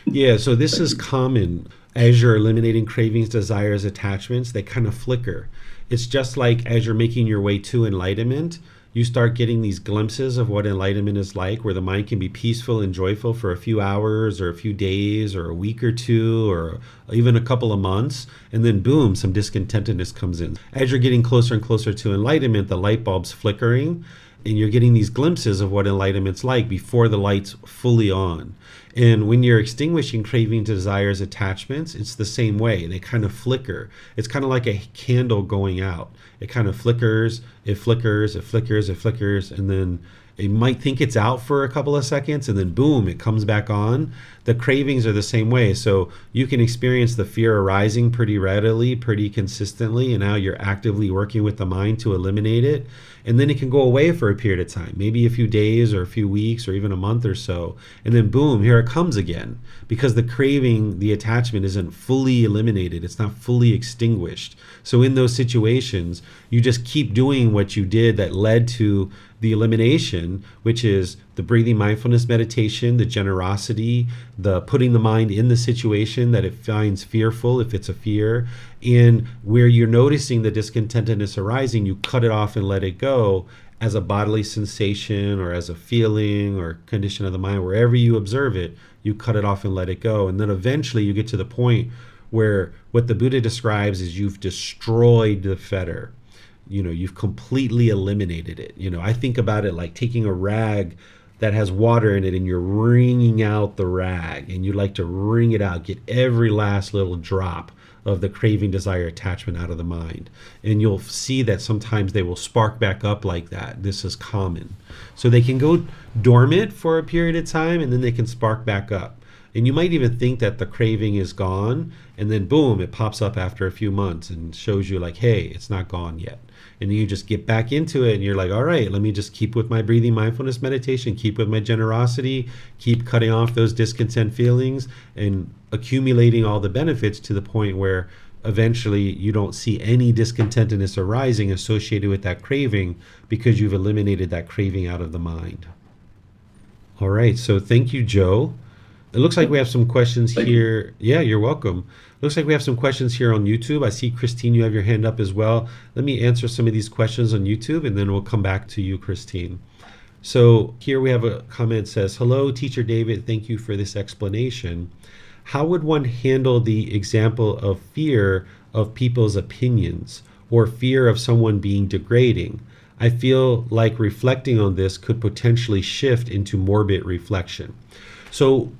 B: Yeah, so this is common. As you're eliminating cravings, desires, attachments, they kind of flicker. It's just like as you're making your way to enlightenment, you start getting these glimpses of what enlightenment is like, where the mind can be peaceful and joyful for a few hours or a few days or a week or two or even a couple of months. And then boom, some discontentedness comes in. As you're getting closer and closer to enlightenment, the light bulb's flickering and you're getting these glimpses of what enlightenment's like before the light's fully on. And when you're extinguishing craving, desires, attachments, it's the same way. They kind of flicker. It's kind of like a candle going out. It kind of flickers, it flickers, it flickers, it flickers, and then it might think it's out for a couple of seconds, and then boom, it comes back on. The cravings are the same way. So you can experience the fear arising pretty readily, pretty consistently, and now you're actively working with the mind to eliminate it. And then it can go away for a period of time, maybe a few days or a few weeks or even a month or so. And then boom, here it comes again, because the craving, the attachment isn't fully eliminated. It's not fully extinguished. So in those situations, you just keep doing what you did that led to the elimination, which is the breathing mindfulness meditation, the generosity, the putting the mind in the situation that it finds fearful, if it's a fear, and where you're noticing the discontentedness arising, you cut it off and let it go as a bodily sensation or as a feeling or condition of the mind. Wherever you observe it, you cut it off and let it go. And then eventually you get to the point where what the Buddha describes is you've destroyed the fetter. You've completely eliminated it. I think about it like taking a rag that has water in it and you're wringing out the rag, and you like to wring it out, get every last little drop of the craving, desire, attachment out of the mind. And you'll see that sometimes they will spark back up like that. This is common. So they can go dormant for a period of time and then they can spark back up. And you might even think that the craving is gone, and then boom, it pops up after a few months and shows you like, hey, it's not gone yet. And then you just get back into it and you're like, all right, let me just keep with my breathing mindfulness meditation, keep with my generosity, keep cutting off those discontent feelings and accumulating all the benefits to the point where eventually you don't see any discontentedness arising associated with that craving because you've eliminated that craving out of the mind. All right, so thank you, Joe. It looks like we have some questions here. Yeah, you're welcome. Looks like we have some questions here on YouTube. I see, Christine, you have your hand up as well. Let me answer some of these questions on YouTube, and then we'll come back to you, Christine. So here we have a comment that says, hello, Teacher David. Thank you for this explanation. How would one handle the example of fear of people's opinions or fear of someone being degrading? I feel like reflecting on this could potentially shift into morbid reflection. So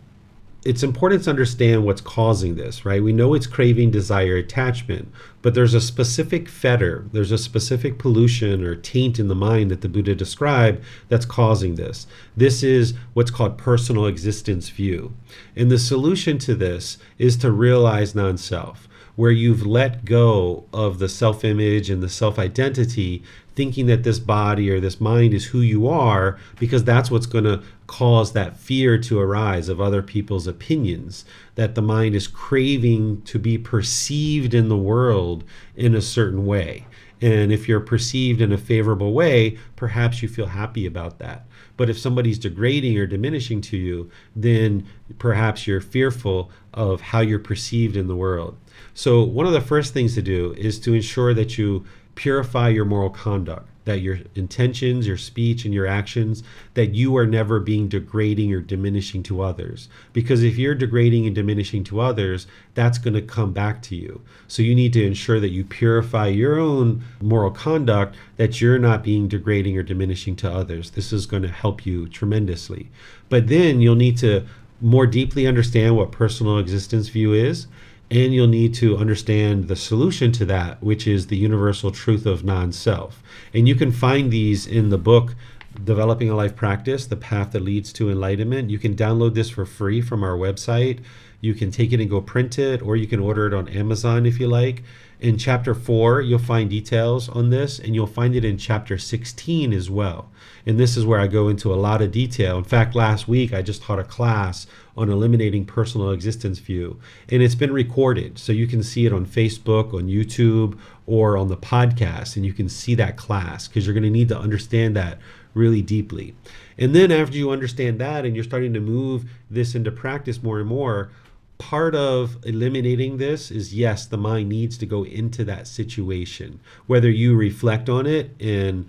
B: it's important to understand what's causing this, right? We know it's craving, desire, attachment, but there's a specific fetter, there's a specific pollution or taint in the mind that the Buddha described that's causing this. This is what's called personal existence view. And the solution to this is to realize non-self, where you've let go of the self-image and the self-identity, thinking that this body or this mind is who you are, because that's what's going to cause that fear to arise of other people's opinions, that the mind is craving to be perceived in the world in a certain way. And if you're perceived in a favorable way, perhaps you feel happy about that. But if somebody's degrading or diminishing to you, then perhaps you're fearful of how you're perceived in the world. So one of the first things to do is to ensure that you purify your moral conduct, that your intentions, your speech, and your actions, that you are never being degrading or diminishing to others. Because if you're degrading and diminishing to others, that's going to come back to you. So you need to ensure that you purify your own moral conduct, that you're not being degrading or diminishing to others. This is going to help you tremendously. But then you'll need to more deeply understand what personal existence view is. And you'll need to understand the solution to that, which is the universal truth of non-self. And you can find these in the book, Developing a Life Practice, The Path That Leads to Enlightenment. You can download this for free from our website. You can take it and go print it, or you can order it on Amazon if you like. In chapter 4, you'll find details on this, and you'll find it in chapter 16 as well. And this is where I go into a lot of detail. In fact, last week I just taught a class on eliminating personal existence view, and it's been recorded. So you can see it on Facebook, on YouTube, or on the podcast, and you can see that class, because you're going to need to understand that really deeply. And then after you understand that and you're starting to move this into practice more and more, part of eliminating this is, yes, the mind needs to go into that situation. Whether you reflect on it and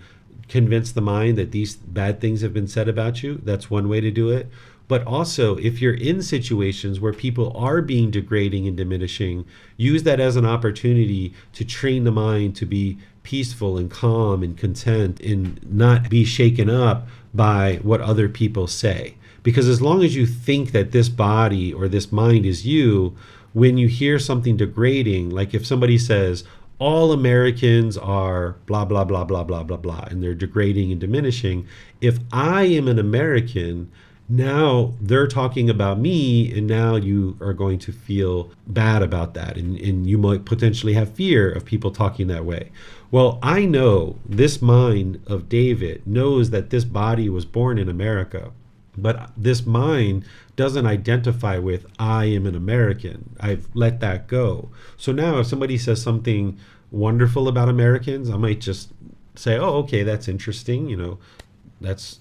B: convince the mind that these bad things have been said about you, that's one way to do it. But also, if you're in situations where people are being degrading and diminishing, use that as an opportunity to train the mind to be peaceful and calm and content and not be shaken up by what other people say. Because as long as you think that this body or this mind is you, when you hear something degrading, like if somebody says, all Americans are blah, blah, blah, blah, blah, blah, blah, and they're degrading and diminishing, if I am an American, now they're talking about me, and now you are going to feel bad about that, and you might potentially have fear of people talking that way. Well, I know this mind of David knows that this body was born in America, but this mind doesn't identify with I am an American. I've let that go. So now if somebody says something wonderful about Americans, I might just say, oh, okay, that's interesting. You know, that's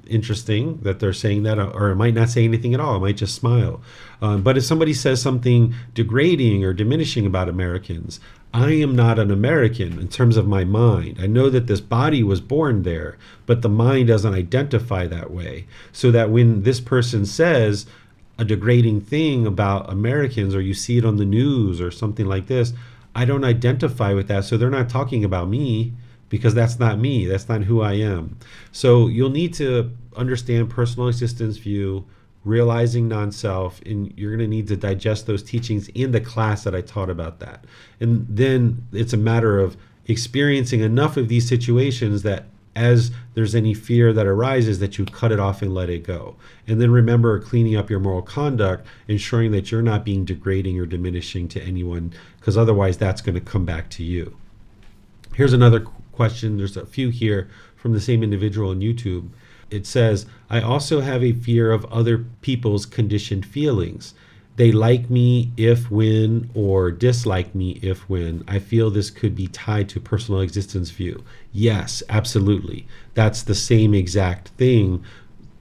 B: interesting that they're saying that, or I might not say anything at all. I might just smile. But if somebody says something degrading or diminishing about Americans, I am not an American in terms of my mind. I know that this body was born there, but the mind doesn't identify that way. So that when this person says a degrading thing about Americans, or you see it on the news or something like this, I don't identify with that. So they're not talking about me, because that's not me. That's not who I am. So you'll need to understand personal existence view, realizing non-self, and you're going to need to digest those teachings in the class that I taught about that. And then it's a matter of experiencing enough of these situations that as there's any fear that arises, that you cut it off and let it go. And then remember cleaning up your moral conduct, ensuring that you're not being degrading or diminishing to anyone, because otherwise that's going to come back to you. Here's another question. There's a few here from the same individual on YouTube. It says, I also have a fear of other people's conditioned feelings. They like me if when, or dislike me if when. I feel this could be tied to personal existence view. Yes, absolutely. That's the same exact thing.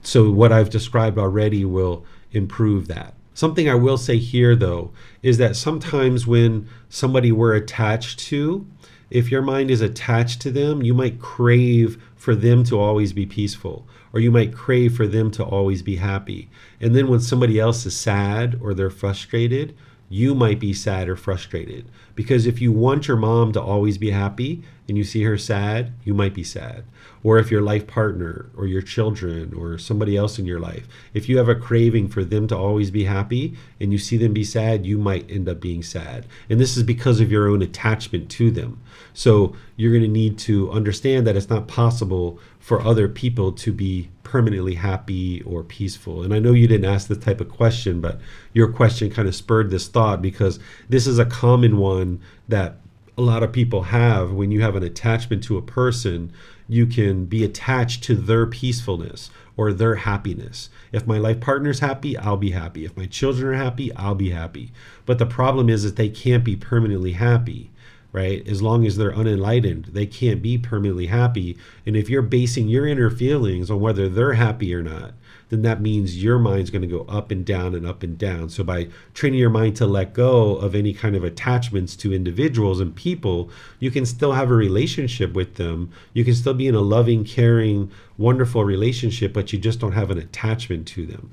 B: So what I've described already will improve that. Something I will say here, though, is that sometimes when somebody we're attached to, if your mind is attached to them, you might crave for them to always be peaceful, or you might crave for them to always be happy. And then when somebody else is sad or they're frustrated, you might be sad or frustrated. Because if you want your mom to always be happy and you see her sad, you might be sad. Or if your life partner or your children or somebody else in your life, if you have a craving for them to always be happy and you see them be sad, you might end up being sad. And this is because of your own attachment to them. So you're going to need to understand that it's not possible for other people to be permanently happy or peaceful. And I know you didn't ask this type of question, but your question kind of spurred this thought, because this is a common one that a lot of people have. When you have an attachment to a person, you can be attached to their peacefulness or their happiness. If my life partner's happy, I'll be happy. If my children are happy, I'll be happy. But the problem is that they can't be permanently happy, right? As long as they're unenlightened, they can't be permanently happy. And if you're basing your inner feelings on whether they're happy or not, then that means your mind's going to go up and down and up and down. So by training your mind to let go of any kind of attachments to individuals and people, you can still have a relationship with them. You can still be in a loving, caring, wonderful relationship, but you just don't have an attachment to them.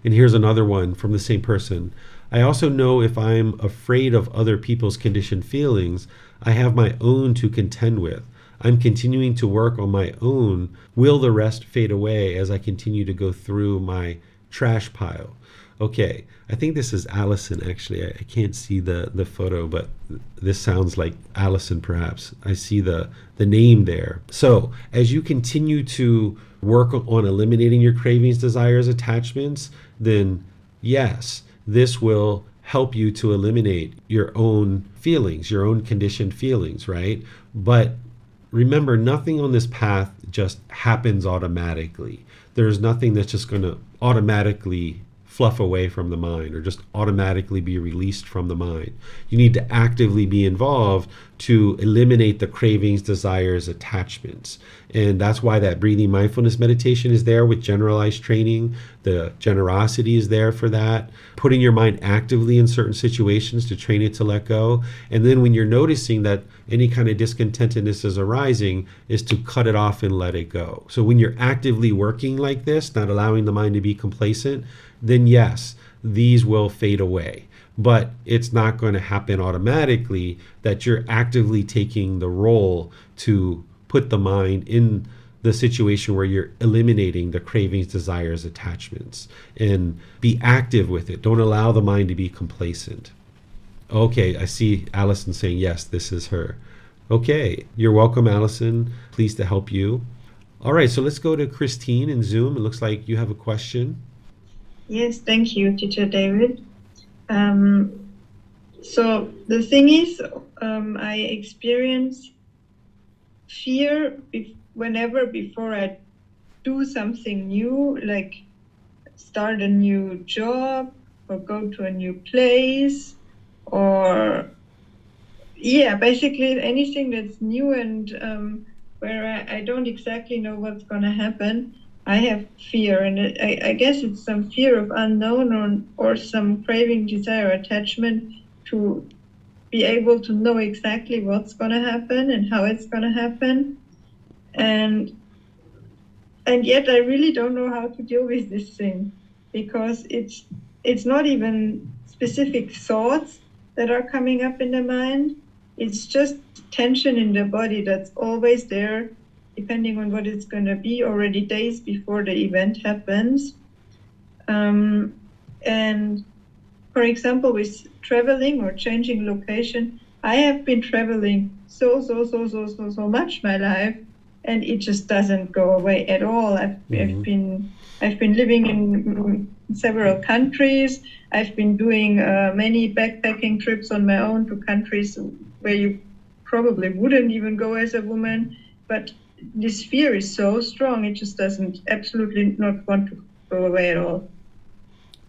B: And here's another one from the same person. I also know if I'm afraid of other people's conditioned feelings, I have my own to contend with. I'm continuing to work on my own. Will the rest fade away as I continue to go through my trash pile? Okay, I think this is Allison, actually. I can't see the photo, but this sounds like Allison, perhaps. I see the name there. So as you continue to work on eliminating your cravings, desires, attachments, then yes, this will help you to eliminate your own feelings, your own conditioned feelings, right? But remember, nothing on this path just happens automatically. There's nothing that's just going to automatically fluff away from the mind or just automatically be released from the mind. You need to actively be involved to eliminate the cravings, desires, attachments. And that's why that breathing mindfulness meditation is there with generalized training. The generosity is there for that. Putting your mind actively in certain situations to train it to let go. And then when you're noticing that any kind of discontentedness is arising, is to cut it off and let it go. So when you're actively working like this, not allowing the mind to be complacent, then yes, these will fade away. But it's not going to happen automatically that you're actively taking the role to put the mind in the situation where you're eliminating the cravings, desires, attachments, and be active with it. Don't allow the mind to be complacent. Okay, I see Allison saying, yes, this is her. Okay, you're welcome, Allison. Pleased to help you. All right, so let's go to Christine in Zoom. It looks like you have a question.
C: Yes, thank you, Teacher David. So the thing is, I experience fear whenever before I do something new, like start a new job or go to a new place, or basically anything that's new and where I don't exactly know what's going to happen. I have fear, and I guess it's some fear of unknown or some craving, desire, attachment to be able to know exactly what's going to happen and how it's going to happen. And yet I really don't know how to deal with this thing, because it's not even specific thoughts that are coming up in the mind. It's just tension in the body that's always there, depending on what it's going to be, already days before the event happens. And for example, with traveling or changing location, I have been traveling so much my life, and it just doesn't go away at all. I've been living in several countries. I've been doing many backpacking trips on my own to countries where you probably wouldn't even go as a woman, but this fear is so strong, it just doesn't absolutely not want to go away at all.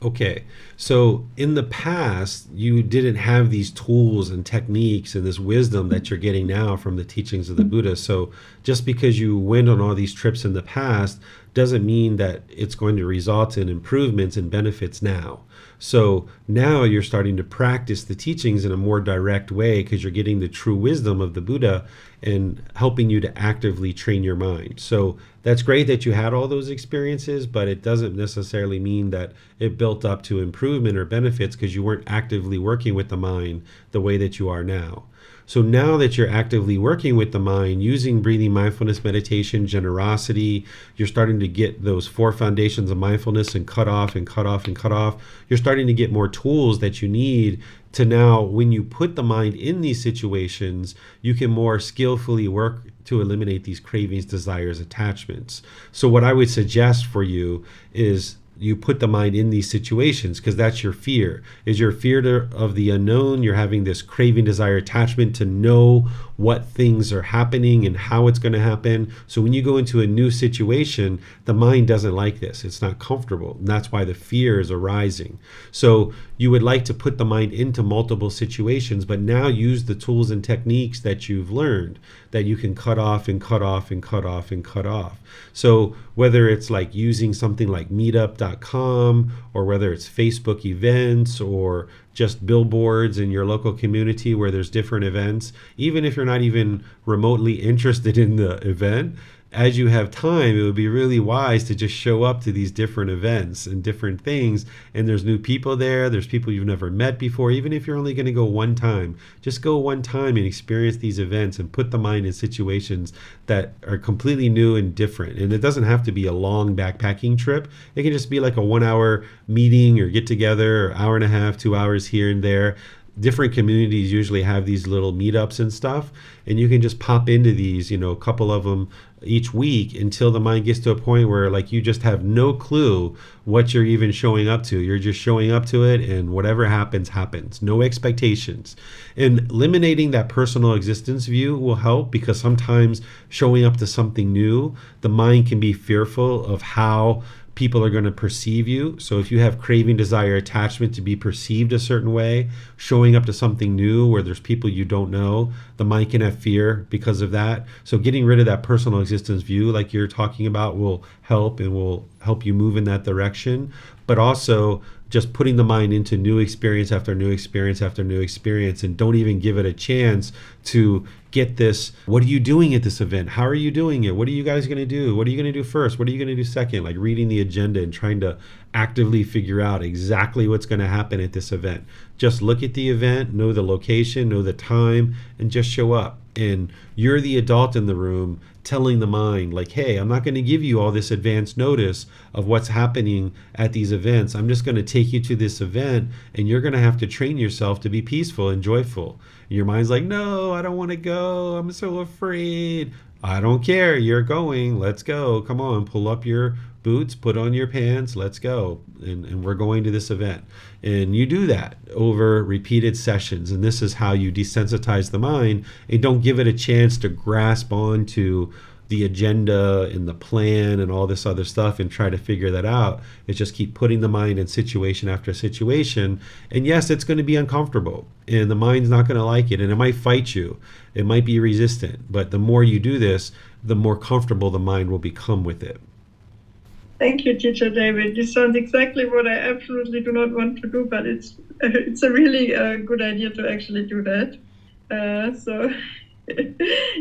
B: Okay, so in the past, you didn't have these tools and techniques and this wisdom that you're getting now from the teachings of the Buddha. So just because you went on all these trips in the past doesn't mean that it's going to result in improvements and benefits now. So now you're starting to practice the teachings in a more direct way because you're getting the true wisdom of the Buddha and helping you to actively train your mind. So that's great that you had all those experiences, but it doesn't necessarily mean that it built up to improvement or benefits because you weren't actively working with the mind the way that you are now. So now that you're actively working with the mind, using breathing, mindfulness, meditation, generosity, you're starting to get those 4 foundations of mindfulness and cut off and cut off and cut off. You're starting to get more tools that you need to now, when you put the mind in these situations, you can more skillfully work to eliminate these cravings, desires, attachments. So what I would suggest for you is you put the mind in these situations because that's your fear. Is your fear of the unknown. You're having this craving, desire, attachment to know what things are happening and how it's going to happen. So when you go into a new situation, the mind doesn't like this. It's not comfortable. And that's why the fear is arising. So you would like to put the mind into multiple situations, but now use the tools and techniques that you've learned that you can cut off and cut off and cut off and cut off. So whether it's like using something like meetup.com or whether it's Facebook events or just billboards in your local community where there's different events, even if you're not even remotely interested in the event, as you have time, it would be really wise to just show up to these different events and different things. And there's new people there. There's people you've never met before. Even if you're only going to go one time, just go one time and experience these events and put the mind in situations that are completely new and different. And it doesn't have to be a long backpacking trip. It can just be like a 1-hour meeting or get together, or hour and a half, 2 hours here and there. Different communities usually have these little meetups and stuff, and you can just pop into these, a couple of them each week until the mind gets to a point where like you just have no clue what you're even showing up to. You're just showing up to it, and whatever happens, happens. No expectations. And eliminating that personal existence view will help, because sometimes showing up to something new, the mind can be fearful of how people are going to perceive you. So if you have craving, desire, attachment to be perceived a certain way, showing up to something new where there's people you don't know, the mind can have fear because of that. So getting rid of that personal existence view like you're talking about will help, and will help you move in that direction. But also just putting the mind into new experience after new experience after new experience, and don't even give it a chance to get this, what are you doing at this event? How are you doing it? What are you guys going to do? What are you going to do first? What are you going to do second? Like reading the agenda and trying to actively figure out exactly what's going to happen at this event. Just look at the event, know the location, know the time, and just show up. And you're the adult in the room telling the mind like, hey, I'm not going to give you all this advance notice of what's happening at these events. I'm just going to take you to this event, and you're going to have to train yourself to be peaceful and joyful. And your mind's like, no, I don't want to go. I'm so afraid. I don't care. You're going. Let's go. Come on, pull up your boots, put on your pants, let's go. And we're going to this event. And you do that over repeated sessions. And this is how you desensitize the mind and don't give it a chance to grasp onto the agenda and the plan and all this other stuff and try to figure that out. It's just keep putting the mind in situation after situation. And yes, it's going to be uncomfortable, and the mind's not going to like it, and it might fight you. It might be resistant. But the more you do this, the more comfortable the mind will become with it.
C: Thank you, Teacher David. This sounds exactly what I absolutely do not want to do, but it's a really good idea to actually do that.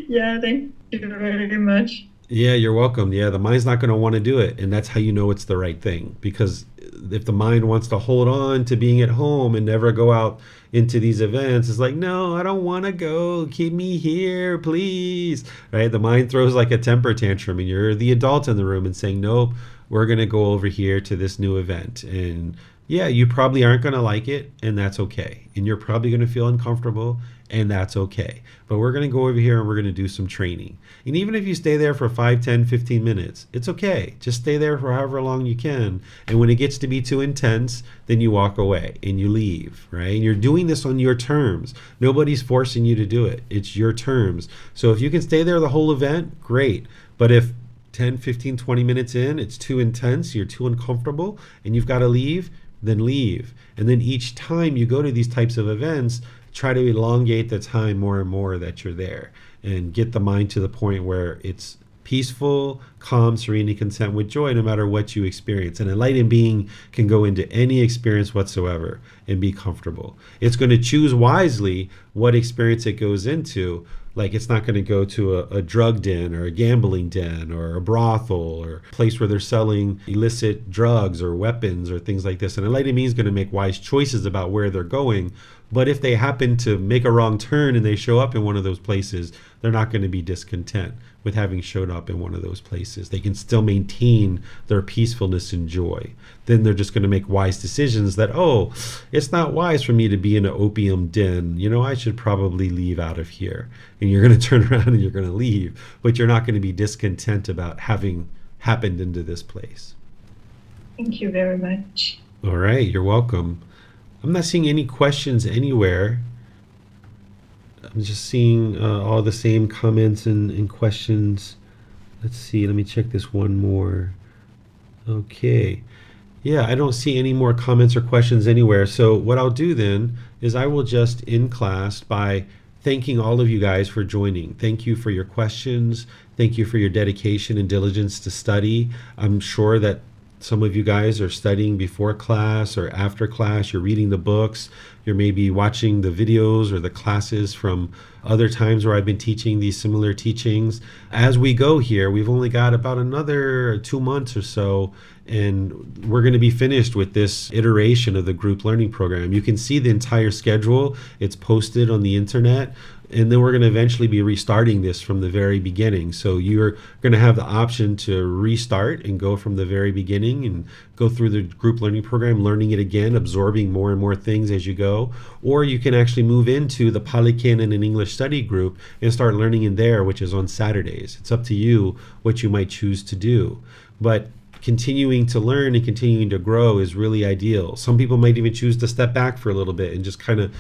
C: Yeah, thank you very much.
B: Yeah, you're welcome. Yeah, the mind's not going to want to do it, and that's how you know it's the right thing. Because if the mind wants to hold on to being at home and never go out into these events, it's like, no, I don't want to go. Keep me here, please. Right? The mind throws like a temper tantrum, and you're the adult in the room and saying, nope, we're going to go over here to this new event. And yeah, you probably aren't going to like it, and that's okay. And you're probably going to feel uncomfortable, and that's okay. But we're going to go over here and we're going to do some training. And even if you stay there for 5, 10, 15 minutes, it's okay. Just stay there for however long you can. And when it gets to be too intense, then you walk away and you leave, right? And you're doing this on your terms. Nobody's forcing you to do it. It's your terms. So if you can stay there the whole event, great. But if 10, 15, 20 minutes in, it's too intense, you're too uncomfortable, and you've got to leave, then leave. And then each time you go to these types of events, try to elongate the time more and more that you're there, and get the mind to the point where it's peaceful, calm, serenity, content with joy no matter what you experience. An enlightened being can go into any experience whatsoever and be comfortable. It's going to choose wisely what experience it goes into. Like, it's not going to go to a drug den or a gambling den or a brothel or a place where they're selling illicit drugs or weapons or things like this. An enlightened being is going to make wise choices about where they're going. But if they happen to make a wrong turn and they show up in one of those places, they're not going to be discontent with having showed up in one of those places. They can still maintain their peacefulness and joy. Then they're just going to make wise decisions that, oh, it's not wise for me to be in an opium den. I should probably leave out of here. And you're going to turn around and you're going to leave. But you're not going to be discontent about having happened into this place.
C: Thank you very much.
B: All right, you're welcome. I'm not seeing any questions anywhere. I'm just seeing all the same comments and questions. Let's see, let me check this one more. Okay. Yeah, I don't see any more comments or questions anywhere. So what I'll do then is I will just end class by thanking all of you guys for joining. Thank you for your questions. Thank you for your dedication and diligence to study. I'm sure that some of you guys are studying before class or after class. You're reading the books. You're maybe watching the videos or the classes from other times where I've been teaching these similar teachings. As we go here, we've only got about another 2 months or so, and we're going to be finished with this iteration of the group learning program. You can see the entire schedule. It's posted on the internet. And then we're going to eventually be restarting this from the very beginning. So you're going to have the option to restart and go from the very beginning and go through the group learning program, learning it again, absorbing more and more things as you go. Or you can actually move into the Pali Canon and English study group and start learning in there, which is on Saturdays. It's up to you what you might choose to do. But continuing to learn and continuing to grow is really ideal. Some people might even choose to step back for a little bit and just kind of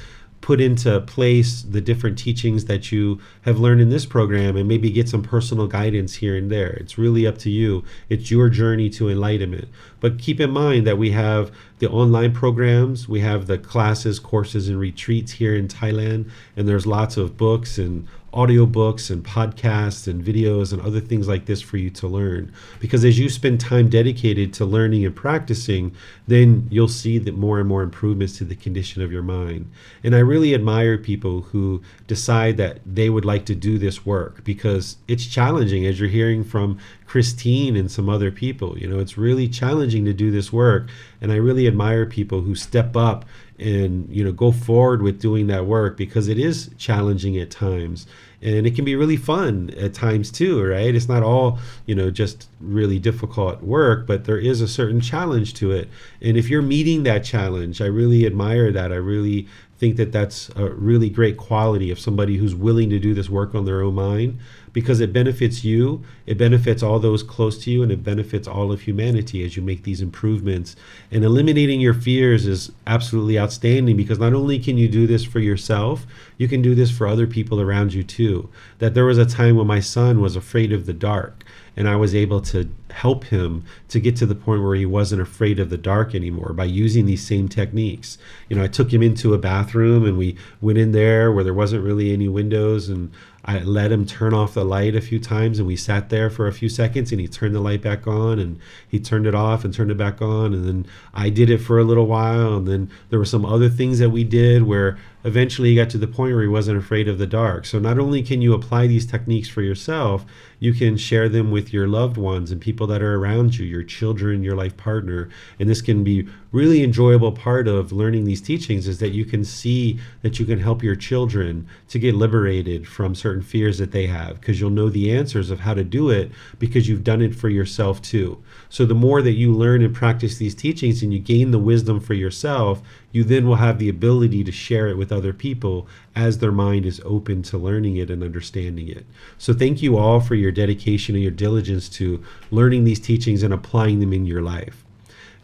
B: put into place the different teachings that you have learned in this program and maybe get some personal guidance here and there. It's really up to you. It's your journey to enlightenment. But keep in mind that we have the online programs, we have the classes, courses, and retreats here in Thailand, and there's lots of books and audiobooks and podcasts and videos and other things like this for you to learn. Because as you spend time dedicated to learning and practicing, then you'll see that more and more improvements to the condition of your mind. And I really admire people who decide that they would like to do this work, because it's challenging, as you're hearing from Christine and some other people. It's really challenging to do this work. And I really admire people who step up and go forward with doing that work, because it is challenging at times. And it can be really fun at times too, right? It's not all, just really difficult work, but there is a certain challenge to it. And if you're meeting that challenge, I really admire that. I really think that that's a really great quality of somebody who's willing to do this work on their own mind, because it benefits you, it benefits all those close to you, and it benefits all of humanity as you make these improvements. And eliminating your fears is absolutely outstanding, because not only can you do this for yourself, you can do this for other people around you too. That there was a time when my son was afraid of the dark, and I was able to help him to get to the point where he wasn't afraid of the dark anymore by using these same techniques. I took him into a bathroom, and we went in there where there wasn't really any windows, and I let him turn off the light a few times, and we sat there for a few seconds, and he turned the light back on, and he turned it off and turned it back on. And then I did it for a little while, and then there were some other things that we did where eventually he got to the point where he wasn't afraid of the dark. So not only can you apply these techniques for yourself, you can share them with your loved ones and people that are around you, your children, your life partner. And this can be really enjoyable part of learning these teachings, is that you can see that you can help your children to get liberated from certain fears that they have, because you'll know the answers of how to do it because you've done it for yourself too. So the more that you learn and practice these teachings and you gain the wisdom for yourself, you then will have the ability to share it with other people as their mind is open to learning it and understanding it. So thank you all for your dedication and your diligence to learning these teachings and applying them in your life.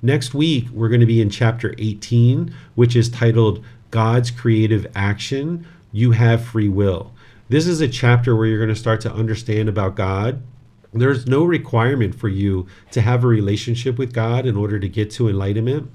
B: Next week, we're going to be in chapter 18, which is titled God's Creative Action. You Have Free Will. This is a chapter where you're going to start to understand about God. There's no requirement for you to have a relationship with God in order to get to enlightenment.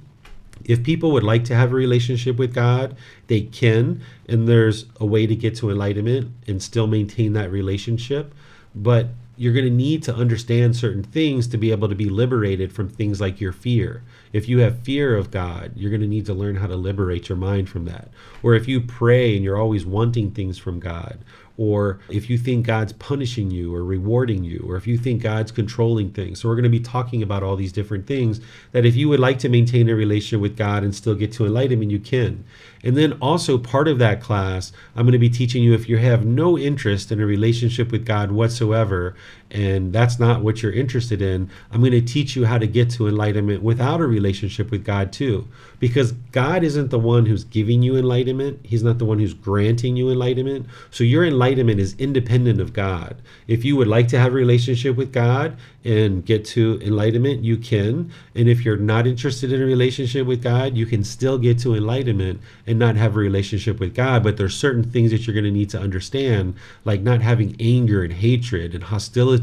B: If people would like to have a relationship with God, they can, and there's a way to get to enlightenment and still maintain that relationship. But you're going to need to understand certain things to be able to be liberated from things like your fear. If you have fear of God, you're going to need to learn how to liberate your mind from that. Or if you pray and you're always wanting things from God, or if you think God's punishing you or rewarding you, or if you think God's controlling things. So we're going to be talking about all these different things that if you would like to maintain a relationship with God and still get to enlightenment, you can. And then also part of that class, I'm going to be teaching you if you have no interest in a relationship with God whatsoever, and that's not what you're interested in, I'm going to teach you how to get to enlightenment without a relationship with God too. Because God isn't the one who's giving you enlightenment. He's not the one who's granting you enlightenment. So your enlightenment is independent of God. If you would like to have a relationship with God and get to enlightenment, you can. And if you're not interested in a relationship with God, you can still get to enlightenment and not have a relationship with God. But there's certain things that you're going to need to understand, like not having anger and hatred and hostility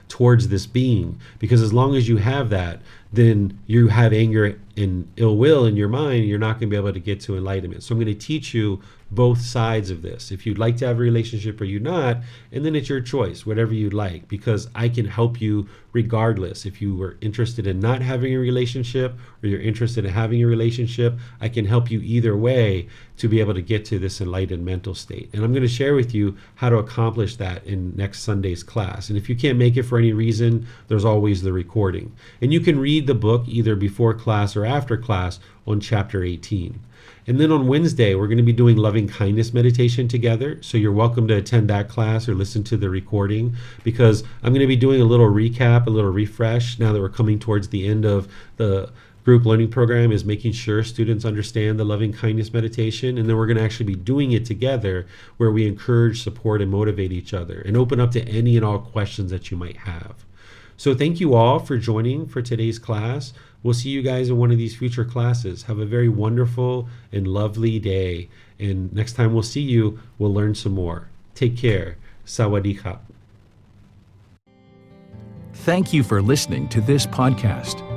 B: towards this being. Because as long as you have that, then you have anger and ill will in your mind, you're not going to be able to get to enlightenment. So I'm going to teach you both sides of this. If you'd like to have a relationship or you not, and then it's your choice, whatever you'd like, because I can help you regardless. If you were interested in not having a relationship or you're interested in having a relationship, I can help you either way to be able to get to this enlightened mental state. And I'm going to share with you how to accomplish that in next Sunday's class. And if you can't make it for any reason, there's always the recording. And you can read the book either before class or after class on chapter 18. And then on Wednesday, we're going to be doing loving kindness meditation together. So you're welcome to attend that class or listen to the recording, because I'm going to be doing a little recap, a little refresh now that we're coming towards the end of the group learning program, is making sure students understand the loving kindness meditation. And then we're going to actually be doing it together, where we encourage, support, and motivate each other and open up to any and all questions that you might have. So thank you all for joining for today's class. We'll see you guys in one of these future classes. Have a very wonderful and lovely day. And next time we'll see you, we'll learn some more. Take care. Sawadee khap.
A: Thank you for listening to this podcast.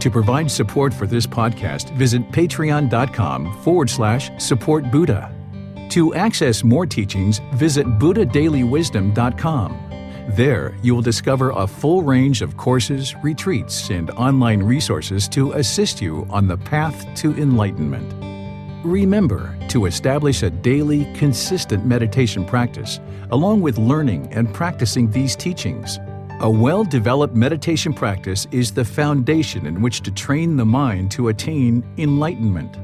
A: To provide support for this podcast, visit patreon.com/support Buddha. To access more teachings, visit buddhadailywisdom.com. There, you will discover a full range of courses, retreats, and online resources to assist you on the path to enlightenment. Remember to establish a daily, consistent meditation practice, along with learning and practicing these teachings. A well-developed meditation practice is the foundation in which to train the mind to attain enlightenment.